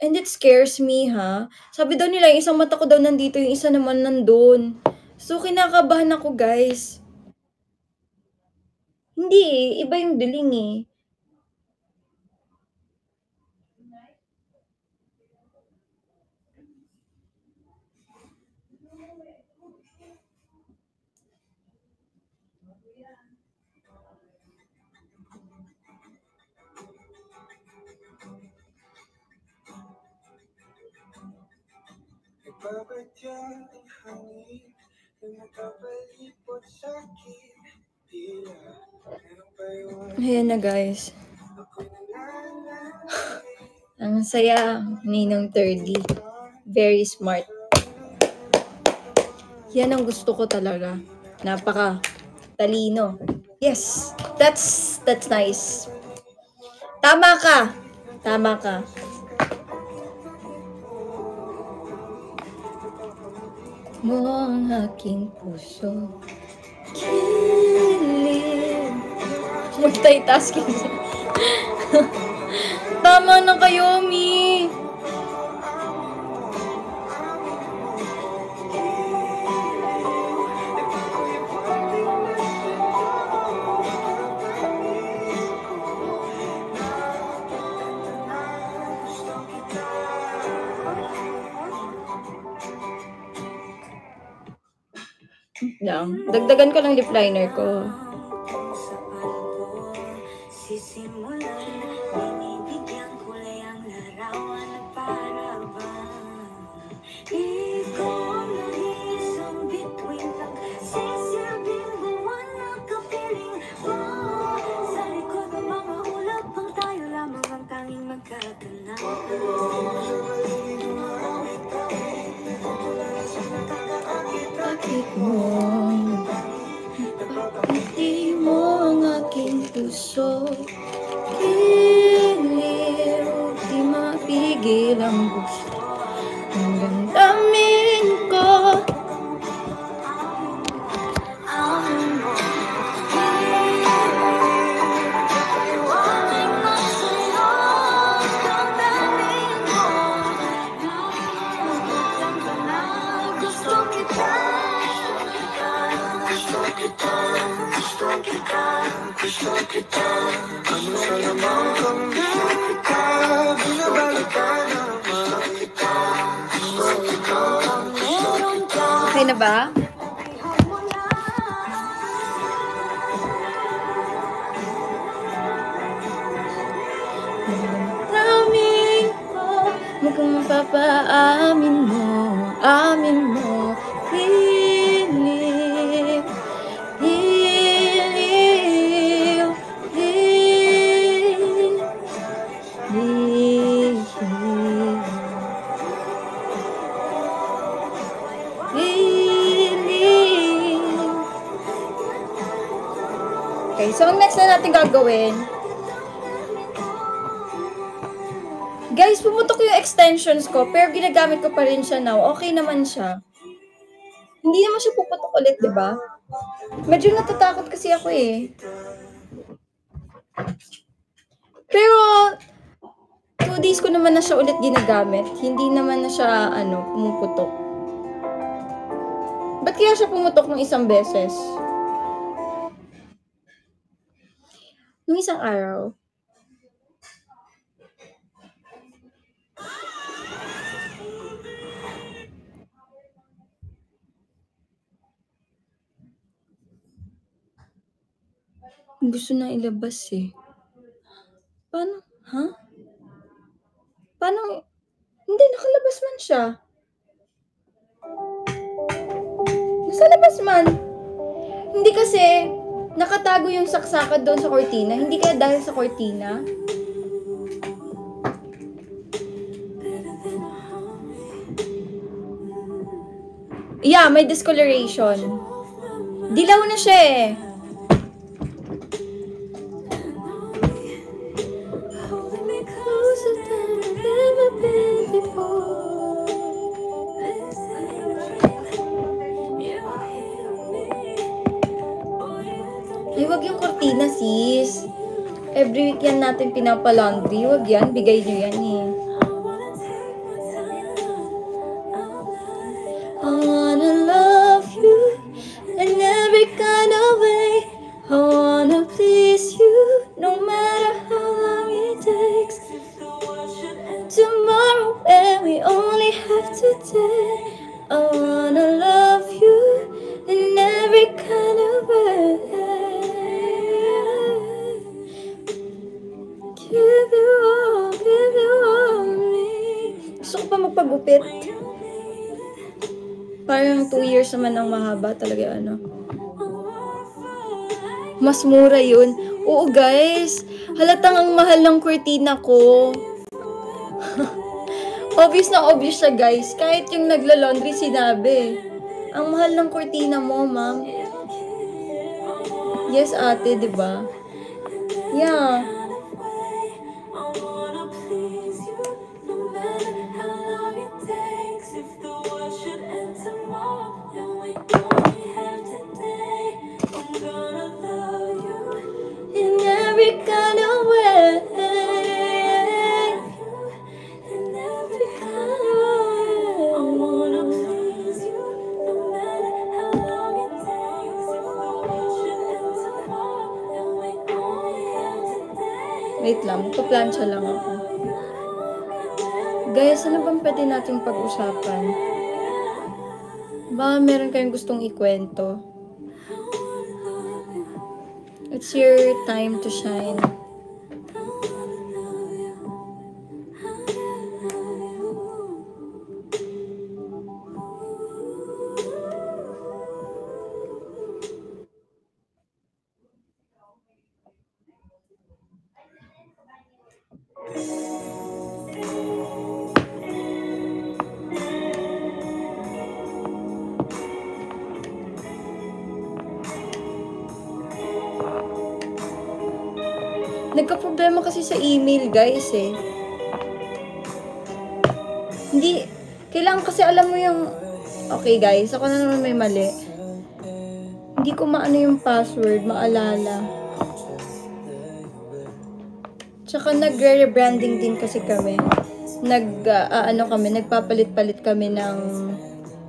And it scares me, ha? Sabi daw nila, yung isang mata ko daw nandito, yung isa naman nandun. So, kinakabahan ako, guys. Hindi eh, iba yung diling eh. Ayan na, guys. Ang saya, Ninong 30. Very smart. Yan ang gusto ko talaga. Napaka talino. Yes, that's nice. Tama ka. Tama ka. Mo ang aking puso. Kilid. Multitasking. Tama na kayo, Mi. Lang. Dagdagan ko lang lip liner ko. Bakit mo ang aking puso, giliw, di mapigil ang gusto, hanggang damdamin ko. Okay na ba? Daming ko, mukhang mapapaamin mo, amin mo, hiling, hiliw, Okay, so ang next na natin gagawin, guys, pumutok yung extensions ko, pero ginagamit ko pa rin siya now. Okay naman siya. Hindi naman siya puputok ulit, di ba? Medyo natatakot kasi ako eh. Pero, 2 days ko naman na siya ulit ginagamit. Hindi naman na siya, pumuputok. Ba't kaya siya pumutok ng isang beses? Nung isang araw, gusto na ilabas eh. Paano? Ha? Paano? Hindi, nakalabas man siya. Nasa labas man. Hindi kasi, nakatago yung saksakan doon sa kortina. Hindi kaya dahil sa kortina? Yeah, may discoloration. Dilaw na siya eh. Ay, wag yung kortina, sis. Every week yan natin pinapalaundry. Wag yan, bigay nyo yan eh. I wanna love you in every kind of way. I wanna please you no matter how long it takes. Tomorrow and we only have today. I wanna love you in every kind of way. Give you all me. Gusto ko pa magpagupit. Parang 2 years naman ang mahaba talaga Mas mura yun. Oo guys, halatang ang mahal ng kurtina ko. Obvious na obvious siya guys. Kahit yung nagla-laundry sinabi. Ang mahal ng kurtina mo, ma'am. Yes ate, diba? Yeah. In every kind of way. In every kind of way. I wanna please you no matter how long it takes. If the world should end tomorrow, then we only have today. Wait lang, magpa-plancha lang ako. Guys, ano bang pwede nating pag-usapan? Baka meron kayong gustong ikwento. It's your time to shine. Nagka-problema kasi sa email, guys, eh. Hindi, kailangan kasi alam mo yung, okay guys, ako na naman may mali. Hindi ko maano yung password, maalala. Tsaka nagre-rebranding din kasi kami. Nagpapalit-palit kami ng,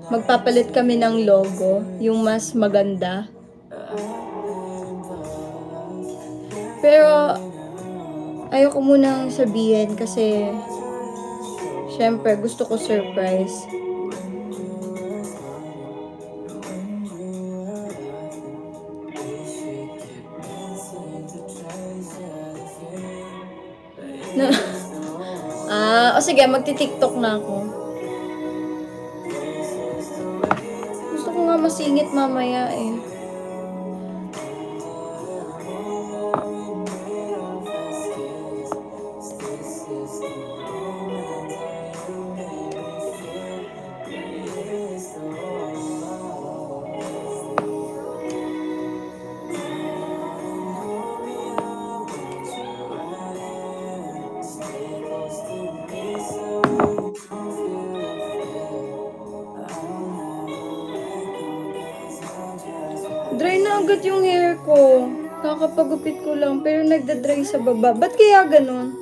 magpapalit kami ng logo, yung mas maganda. Pero, ayoko munang sabihin kasi, syempre, gusto ko surprise. Na, o sige, magti-TikTok na ako. Gusto ko nga masingit mamaya eh. Dry na agad yung hair ko. Kakapagupit ko lang, pero nagda-dry sa baba. Ba't kaya ganun?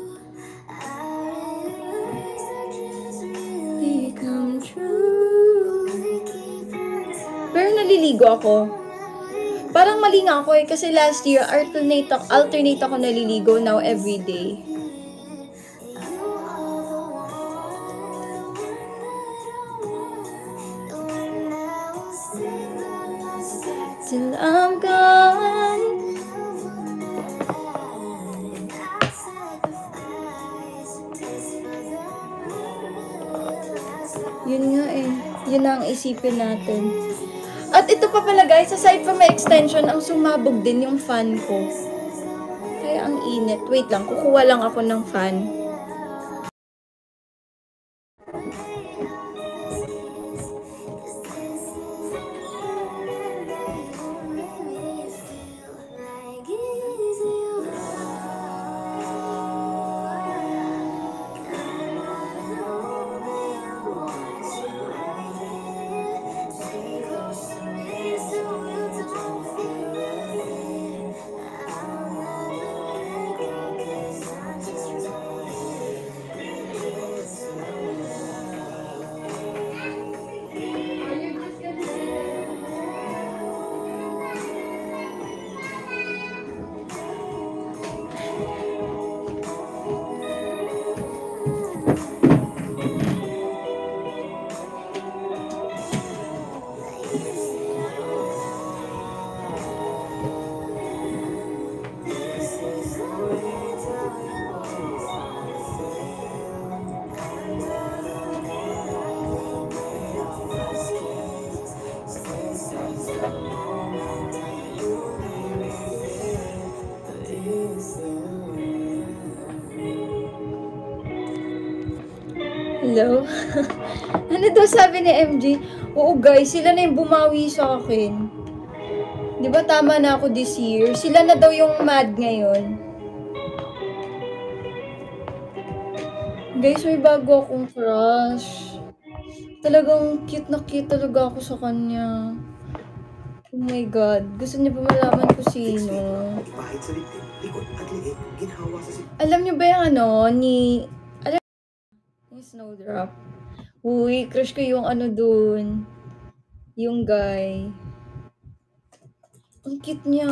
Pero naliligo ako. Parang mali nga ako eh, kasi last year, alternate ako naliligo, now everyday. Till I'm gone. Yun nga eh. Yun na ang isipin natin. At ito pa pala guys, aside from my extension, ang sumabog din yung fan ko. Kaya ang init. Wait lang, kukuha lang ako ng fan. Hello? Ano daw sabi ni MJ? Oo guys, sila na yung bumawi sa akin. Di ba tama na ako this year? Sila na daw yung mad ngayon. Guys, may bago akong crush. Talagang cute na cute talaga ako sa kanya. Oh my God. Gusto niyo ba malaman ko sino? Alam niyo ba yung Snowdrop? Uy, crush ko yung dun. Yung guy. Ang cute niya.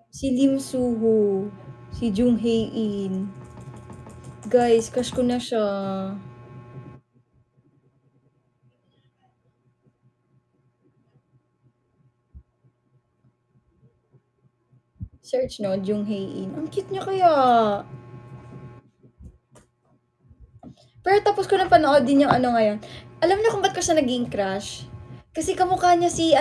Si Lim Suho. Si Jung Hae-in. Guys, crush ko na siya. Search no, Jung Hae-in. Ang cute niya kaya. Pero tapos ko na panoodin yung ngayon. Alam niyo kung ba't ko siya naging crush? Kasi kamukha niya si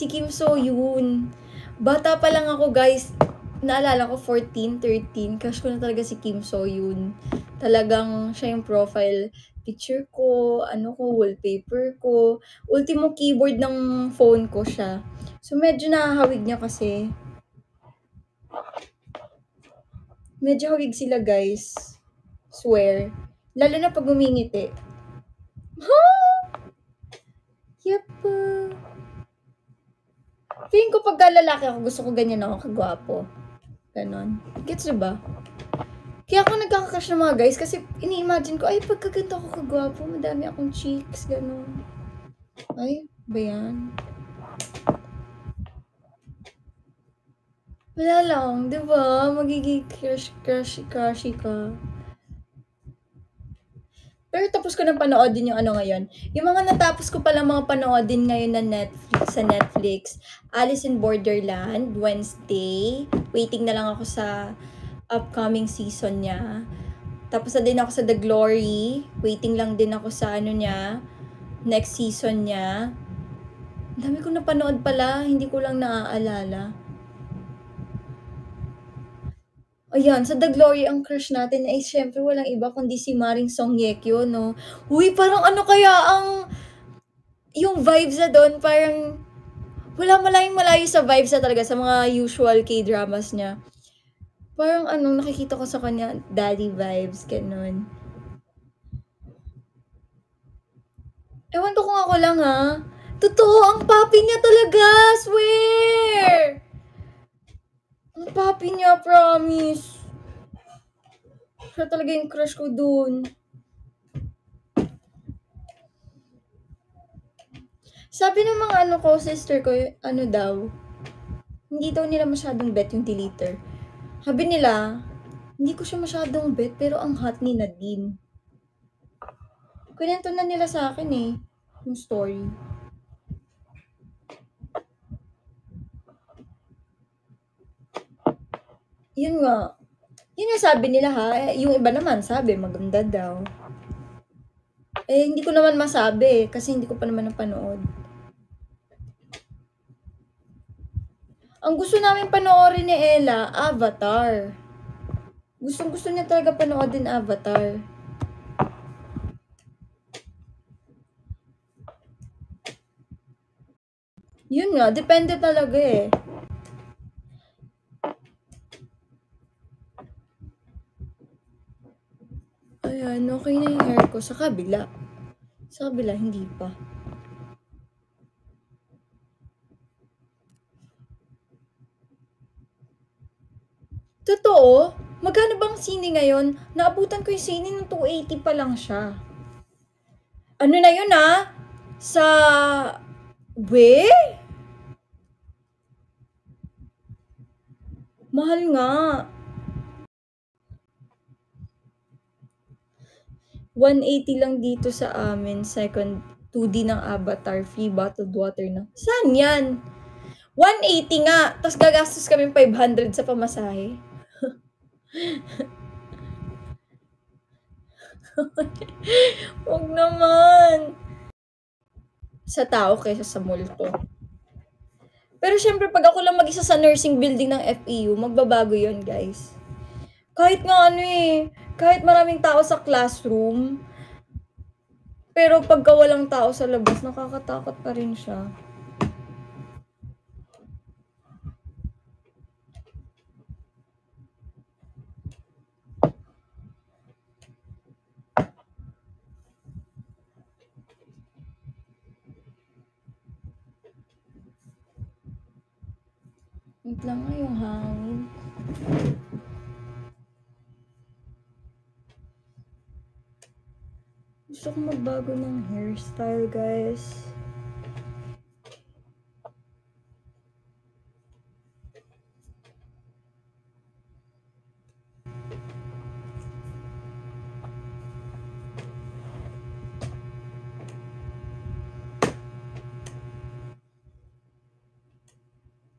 Kim So Yoon. Bata pa lang ako guys. Naalala ko 14, 13. Crush ko na talaga si Kim So Yoon. Talagang siya yung profile picture ko, wallpaper ko. Ultimo keyboard ng phone ko siya. So medyo nakahawig niya kasi. Medyo hawig sila guys. Swear. Lalo na pag umingiti. Yep. Feeling ko pagka lalaki ako, gusto ko ganyan ako kagwapo. Ganon. Gets nyo ba? Kaya ako nagkakakrush ng mga guys kasi ini-imagine ko, ay pagkaganto ako kagwapo, madami akong cheeks, ganon. Ay, ba yan? Wala lang, 'di ba? Magiging crushy ka. Pero tapos ko na panoodin yung ano ngayon, yung mga natapos ko palang mga panoodin ngayon na sa Netflix, Alice in Borderland, Wednesday, waiting na lang ako sa upcoming season niya. Tapos na din ako sa The Glory, waiting lang din ako sa ano niya, next season niya. Ang dami ko napanood pala, hindi ko lang naaalala. Ayan, sa The Glory, ang crush natin ay syempre walang iba kundi si Maring Song Ye Kyo, no? Uy, parang ano kaya ang yung vibes na doon, parang wala malayong malayo sa vibes na talaga sa mga usual K-dramas niya. Parang ano, nakikita ko sa kanya, daddy vibes, ganun. Ewan ko kung ako lang ha. Totoo, ang papi niya talaga, swear! Ang papi niya, promise. Siya talaga yung crush ko dun. Sabi ng mga ano ko, sister ko, ano daw, hindi daw nila masyadong bet yung deleter. Sabi nila, hindi ko siya masyadong bet, pero ang hot ni Nadine. Kwento na nila sa akin eh, yung story. Yun nga. Yun yung sabi nila ha. Yung iba naman sabi, maganda daw. Eh, hindi ko naman masabi kasi hindi ko pa naman napanood. Ang gusto namin panoorin ni Ella, Avatar. Gustong gusto niya talaga panoodin Avatar. Yun nga, depende talaga eh. Ayan, okay na yung hair ko. Sa kabila. Sa kabila, hindi pa. Totoo? Magkano bang sine ngayon? Naabutan ko yung sine ng 280 pa lang siya. Ano na yun ah? Sa... We? Mahal nga. 180 lang dito sa amin, second 2D ng Avatar, free bottled water na. Saan yan? 180 nga, tapos gagastos kami 500 sa pamasahe. Huwag naman. Sa tao kaysa sa multo. Pero syempre, pag ako lang mag-isa sa nursing building ng FEU, magbabago yon guys. Kahit nga ano eh, kahit maraming tao sa classroom, pero pagka walang tao sa labas, nakakatakot pa rin siya. Wait lang nga yung hangin. Gusto ko magbago ng hairstyle, guys.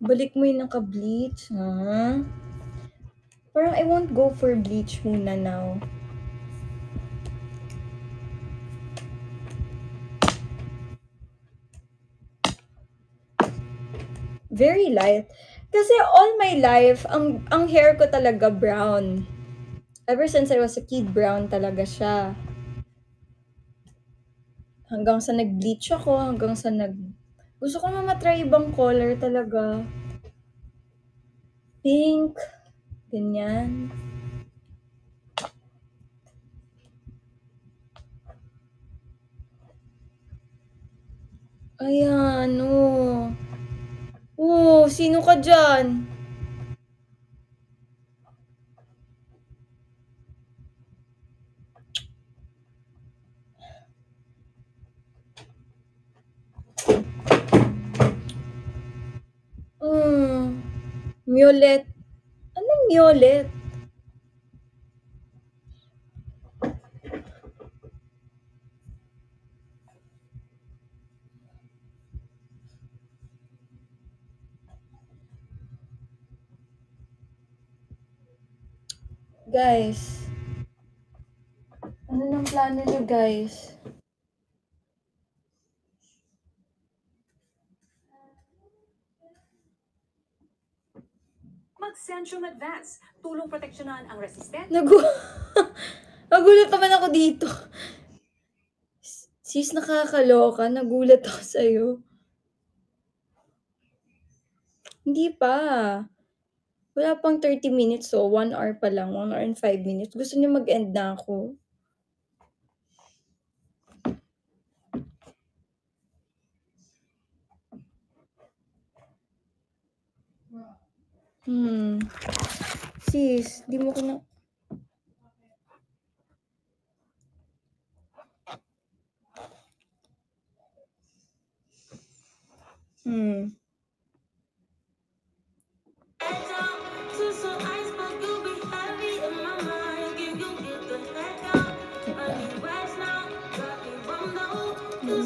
Balik mo yung naka-bleach, ha? Parang I won't go for bleach muna now. Very light. Kasi all my life, ang hair ko talaga brown. Ever since I was a kid, brown talaga siya. Hanggang sa nag-bleach ako, hanggang sa gusto ko naman matry ibang color talaga. Pink. Ganyan. Ayan, oh. Oh, sino ka dyan? Violet. ulit. Guys, ano nang plano niyo, guys? Mag-Centrum Advance. Tulong proteksyonan ang resistente. Nagulat naman ako dito. Sis, nakakaloka. Nagulat ako sa'yo. Hindi pa. Wala pang 30 minutes, so 1 hour pa lang. 1 hour and 5 minutes. Gusto niyo mag-end na ako? Sis, di mo ko na...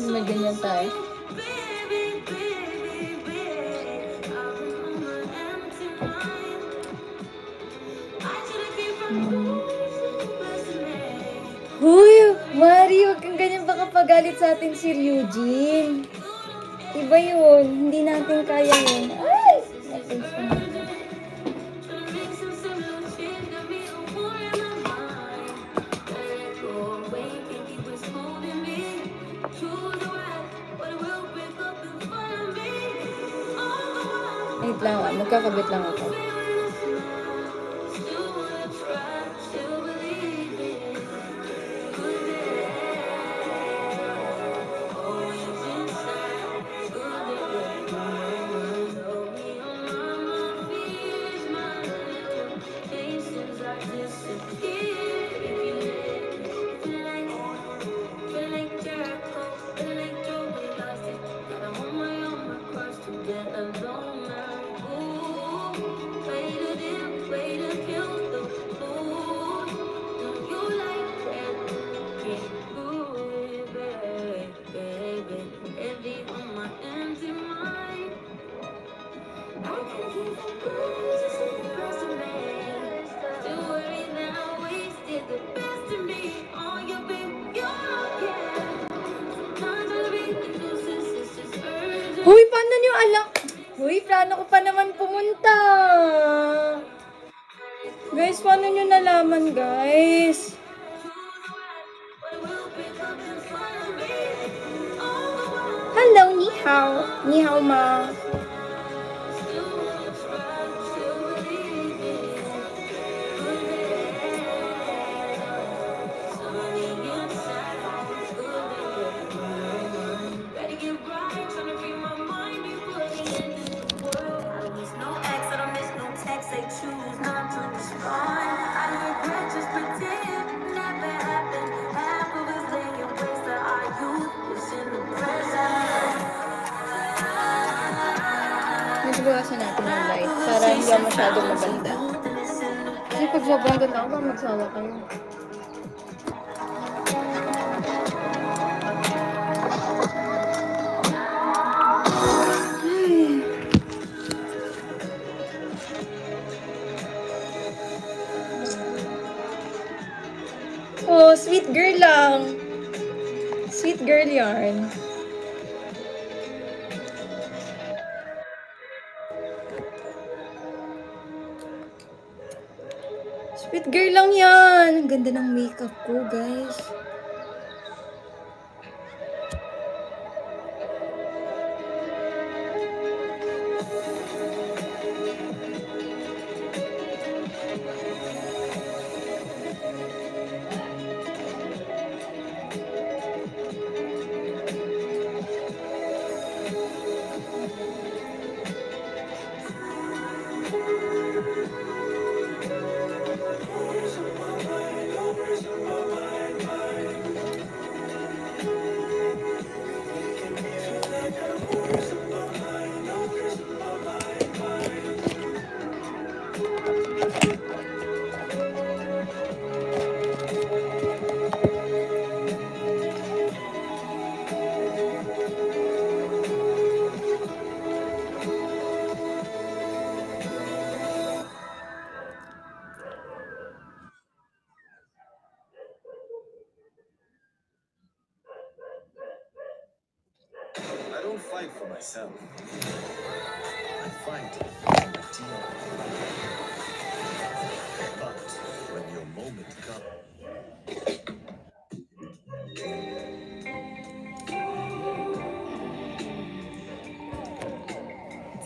May ganyan tayo. Huy, Mari, huwag kang ganyan, baka pagalit sa atin si Eugene. Iba yun, hindi natin kaya yun. Ay! Wait lang, magkakabit lang ako. Huy, paano niyo alam? Huy, plano ko pa naman pumunta. Guys, paano niyo nalaman, guys? Hello, ni hao. Ni hao, ma. Nagbukasan natin yung light para hindi ako masyadong maganda. Kasi pag sobrang ganda ako, magsawa kayo. Oh, sweet girl lang. Sweet girl yarn. Sweet girl lang yan. Ang ganda ng makeup ko, guys. fight for myself. I fight for my team. But when your moment comes,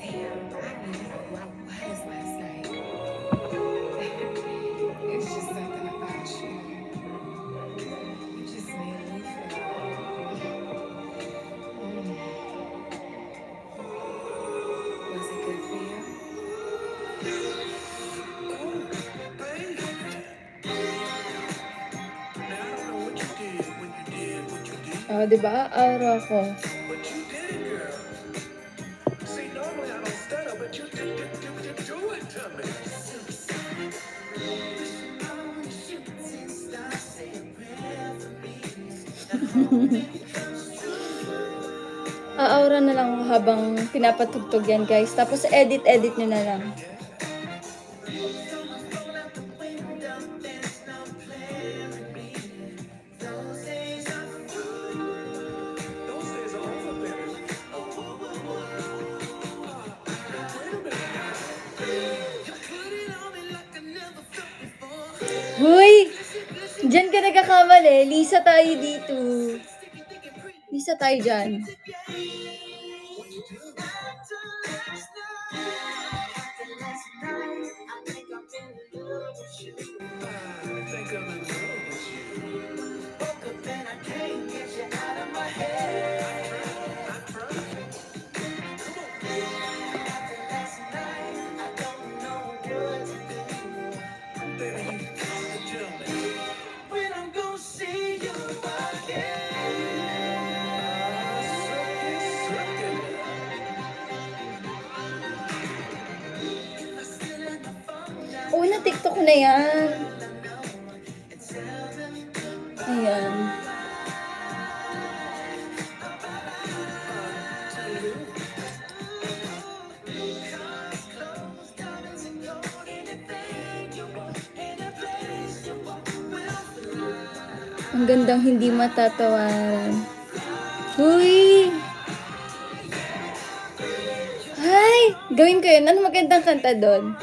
damn, I don't even know who I was last night. It's just something about you. You just made me feel. Was it good for you? Oh, di ba? Aura ko. but you did it, girl. See, normally I don't stutter, but you do it to me. Aura na lang ako habang pinapatugtog yan, guys. Tapos edit-edit nyo na lang. Those days are over, baby. Hoy! Diyan ka nagkakamali. Lisa tayo dito. Lisa tayo dyan. I think I'm in love with you. Baby, you got to tell me when I'm gonna see you again. Oo, na TikTok ko na yan. Ayan. Ang gandang hindi matatawaran. Uy! Ay! Gawin ko yun. Ano magandang kanta doon?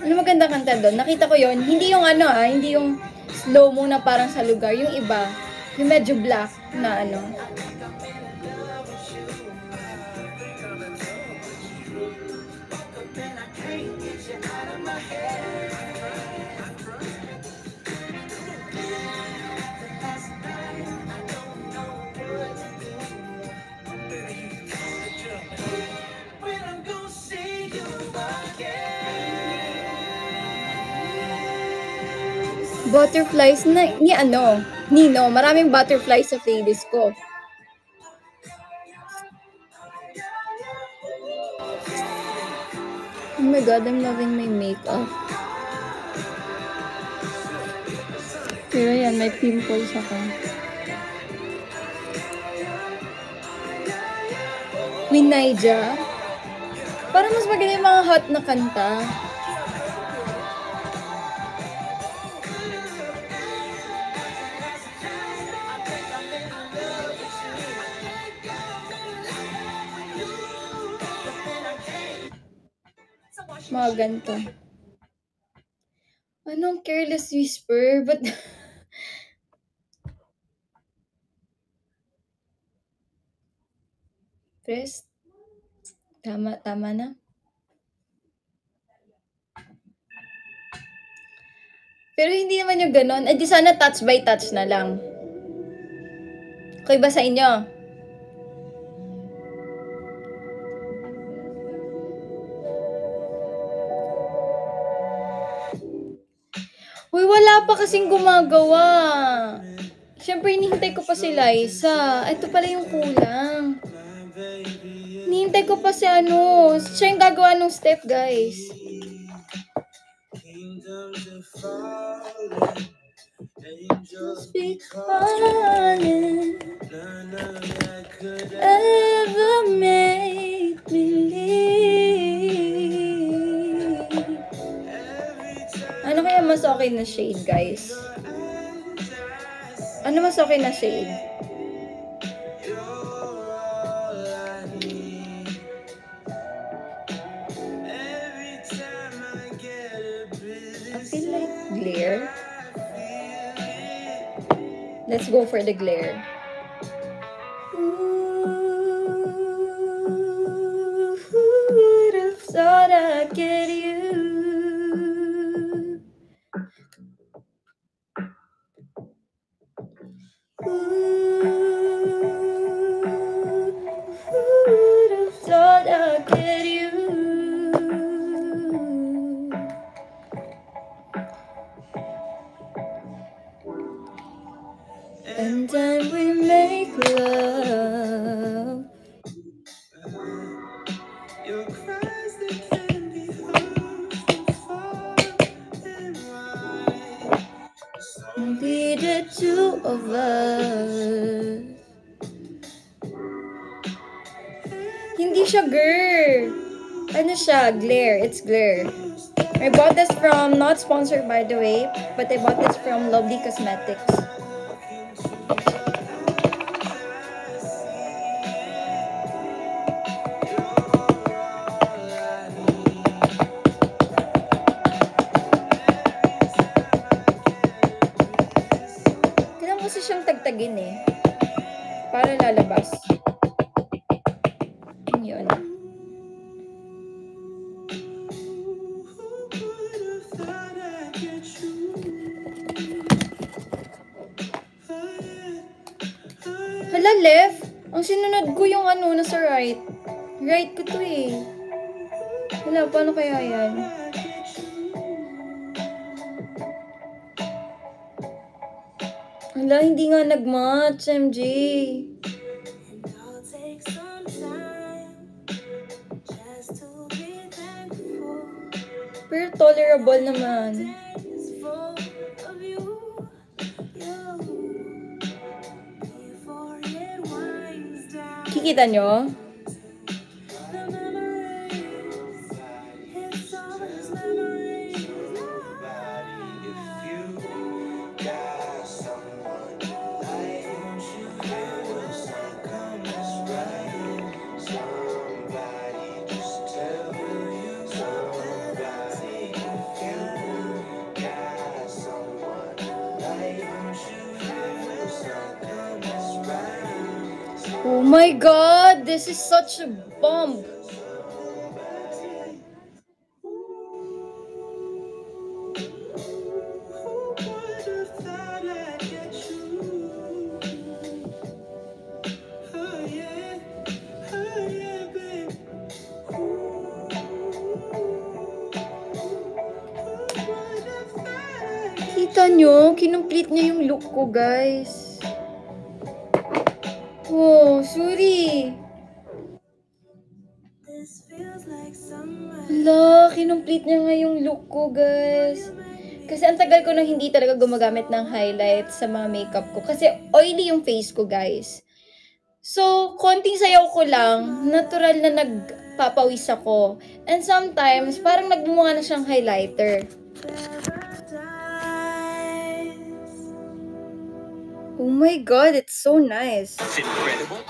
Ano magandang kanta doon? Nakita ko yun. Hindi yung ano hindi yung slow mo na parang sa lugar. Yung iba. Yung medyo black na ano. Butterflies na, ni ano, Nino, maraming butterflies sa playlist ko. Oh my God, I'm loving my makeup. Pero yan, may pimples ako. Queen Naija. Parang mas maganda yung mga hot na kanta. Mga ganito. Anong Careless Whisper? But Press. Tama na. Pero hindi naman yung ganon. Eh di sana touch by touch na lang. Okay ba sa inyo? Uy, wala pa kasing gumagawa. Siyempre, hinihintay ko pa si Liza. Ito pala yung kulang. Hinihintay ko pa si ano. Siya yung gagawa ng step, guys. Angels be calling. Ever make me leave. Ano kaya mas okay na shade, guys? Ano mas okay na shade? You're all I need. Every time I get a bit I feel like glare. Let's go for the glare. Ooh, who would have thought I'd get you? Ooh, who would have thought I'd get you? And then we make love. Your cries that can be heard from far and wide. Only the two of us. Hindi siya girl. Ano siya? Glare. It's glare. I bought this from, not sponsored by the way, but I bought this from Lovely Cosmetics. Kailangan kasi siyang tagtagin eh. Para lalabas. Yun. Hala, left. Ang sinunod ko yung ano, nasa right. Right ko to eh. Hala, paano kaya yan? Hala, hindi nga nag-match, MJ. Pero tolerable naman. Kikita nyo? Oh my god, this is such a bomb. Kita nyo, kinumplete niya yung look ko, guys. Oh, sorry. Hala, kinumplete niya nga yung look ko, guys. Kasi ang tagal ko nang hindi talaga gumagamit ng highlights sa mga makeup ko. Kasi oily yung face ko, guys. So, konting sayaw ko lang, natural na nagpapawis ako. And sometimes, parang nagbumuha na siyang highlighter. Oh my god, it's so nice. Incredible,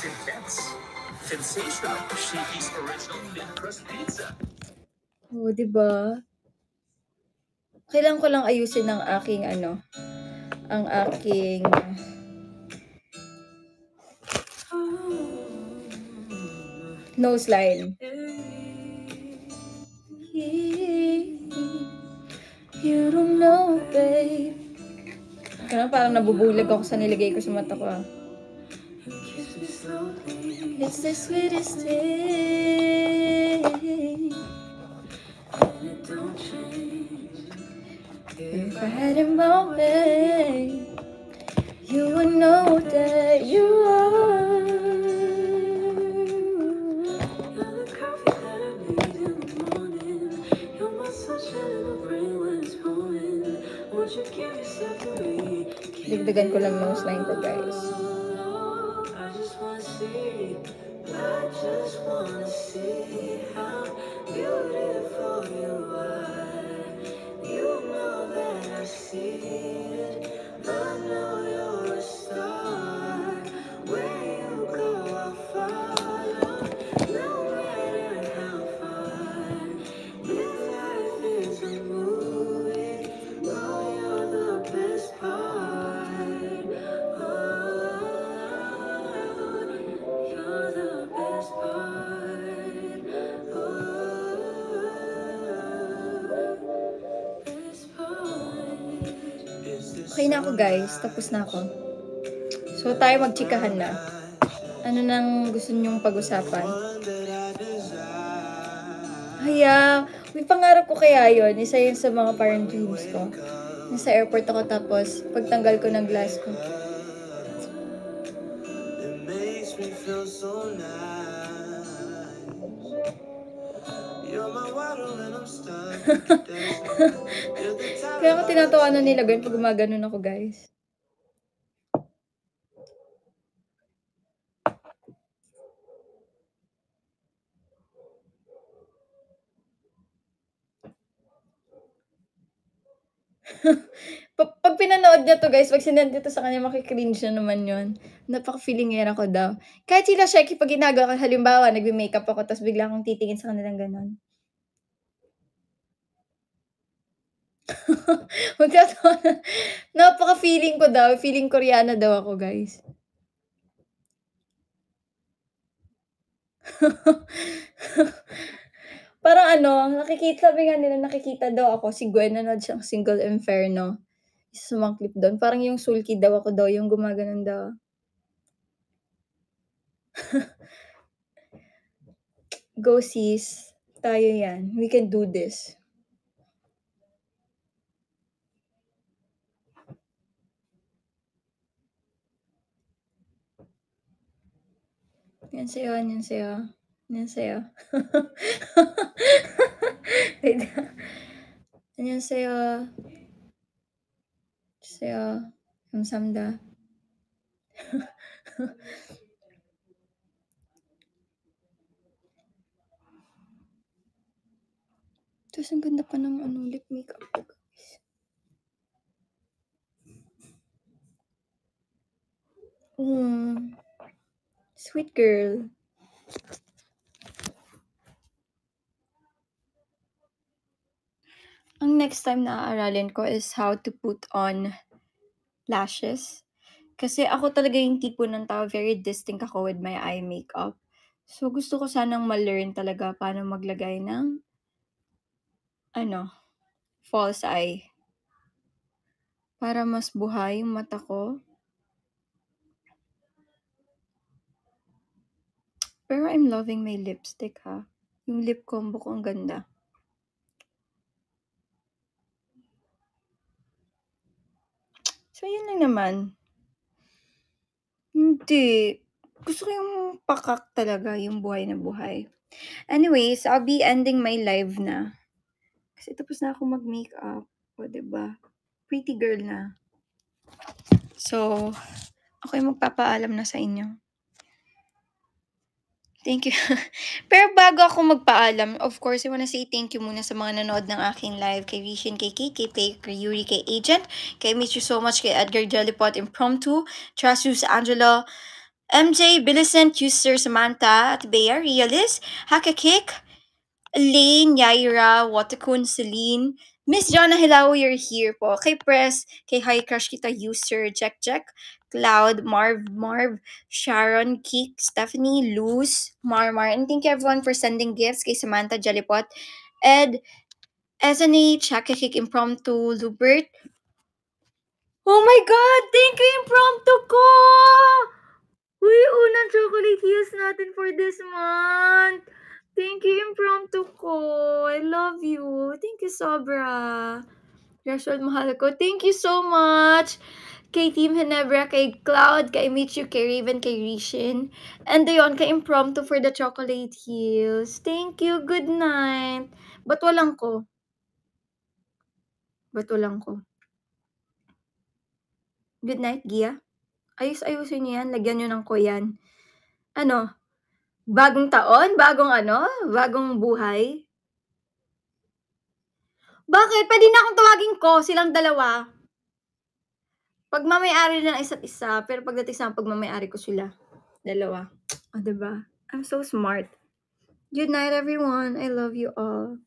intense, sensational, Shakey's original thin crust pizza. Oh, diba? Kailangan ko lang ayusin ang aking ang aking nose line. You don't know, babe. Kaya parang nabubulag ako sa nilagay ko sa mata ko. It's the sweetest thing. If I had it my way, you would know that you are. Dagdagan ko lang nose line ko, guys. Okay na ako, guys. Tapos na ako. So, tayo magchikahan na. Ano nang gusto niyong pag-usapan? Haya, may pangarap ko kaya yun. Isa yun sa mga parang dreams ko. Nasa airport ako tapos pagtanggal ko ng glass ko. It makes me feel so nice. You're my water when I'm stuck. You're the time Kaya ako tinatawanan nila ganyan pag gumaganon ako, guys. Pag pinanood niya to, guys, pag sinend nito sa kanya, makikringe na naman yun. Napaka-feelingera ko daw. Kahit sila Sheki, pag ginagawa ko, halimbawa, nagme-makeup ako, tapos bigla akong titingin sa kanilang ganon. Magkatawa na. Napaka-feeling ko daw. Feeling Koreana daw ako, guys. Parang sabi nga nila, nakikita daw ako, si Gwen, nanood siyang Single Inferno. Isa sa mga clip doon. Parang yung sulky daw ako daw, yung gumaganon daw. Go sis. Tayo yan. We can do this. Yan sa'yo, yan sa'yo. Yan sa'yo. Wait. Yan sa'yo. Sa'yo. Kamsamda. Tapos ang ganda pa ng lip makeup ko, guys. Sweet girl. Ang next time na aaralin ko is how to put on lashes. Kasi ako talaga yung tipo ng tao, very distinct ako with my eye makeup. So, gusto ko sanang ma-learn talaga paano maglagay ng false eye. Para mas buhay yung mata ko. Pero I'm loving my lipstick, ha. Yung lip combo ko, ang ganda. So, yun lang naman. Hindi. Gusto ko yung pakak talaga, yung buhay na buhay. Anyways, I'll be ending my live na. Kasi tapos na ako mag-makeup. O, diba? Pretty girl na. So, ako yung magpapaalam na sa inyo. Thank you. Pero bago ako magpaalam, of course, I wanna say thank you muna sa mga nanood ng aking live. Kay Rishin, kay Kiki, kay Yuri, kay Agent, kay Miss You So Much, kay Edgar Jellipot, Impromptu, Trasus, Angelo, MJ, Millicent, User, Samantha, at Bea, Realist, Hakakik, Elaine, Yaira, Watakun, Celine, Miss Jonna Hilaw, you're here po. Kay Press, kay Hi Crush Kita, User, Check, Cloud, Marv, Sharon, Kik, Stephanie, Luz, Marmar, and thank you everyone for sending gifts kay Samantha, Jellipot, Ed, SNA, Chakakik, Impromptu, Lubert. Oh my God! Thank you, Impromptu ko! Uy, unang chocolate heels natin for this month! Thank you, Impromptu ko. I love you. Thank you, sobra. Rachel, mahal ko. Thank you so much. Kay Team Hinebra, kay Cloud, kay Michu, kay Raven, kay Rishin. And ayun, kay Impromptu for the chocolate heels. Thank you. Good night. Ba't walang ko? Good night, Gia. Ayusin niyo yan. Lagyan niyo ng ko yan. Bagong taon? Bagong buhay? Bakit? Pwede na akong tawagin ko, silang dalawa. Pagmamayari na ng isa't isa, pero pagdating sa pagmamayari ko sila. Dalawa. O, diba? I'm so smart. Good night, everyone. I love you all.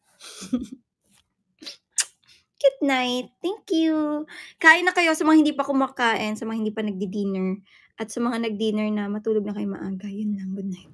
Good night. Thank you. Kain na kayo sa mga hindi pa kumakain, sa mga hindi pa nagdi-dinner, at sa mga nag-dinner na matulog na kayo maaga. Yun lang. Good night.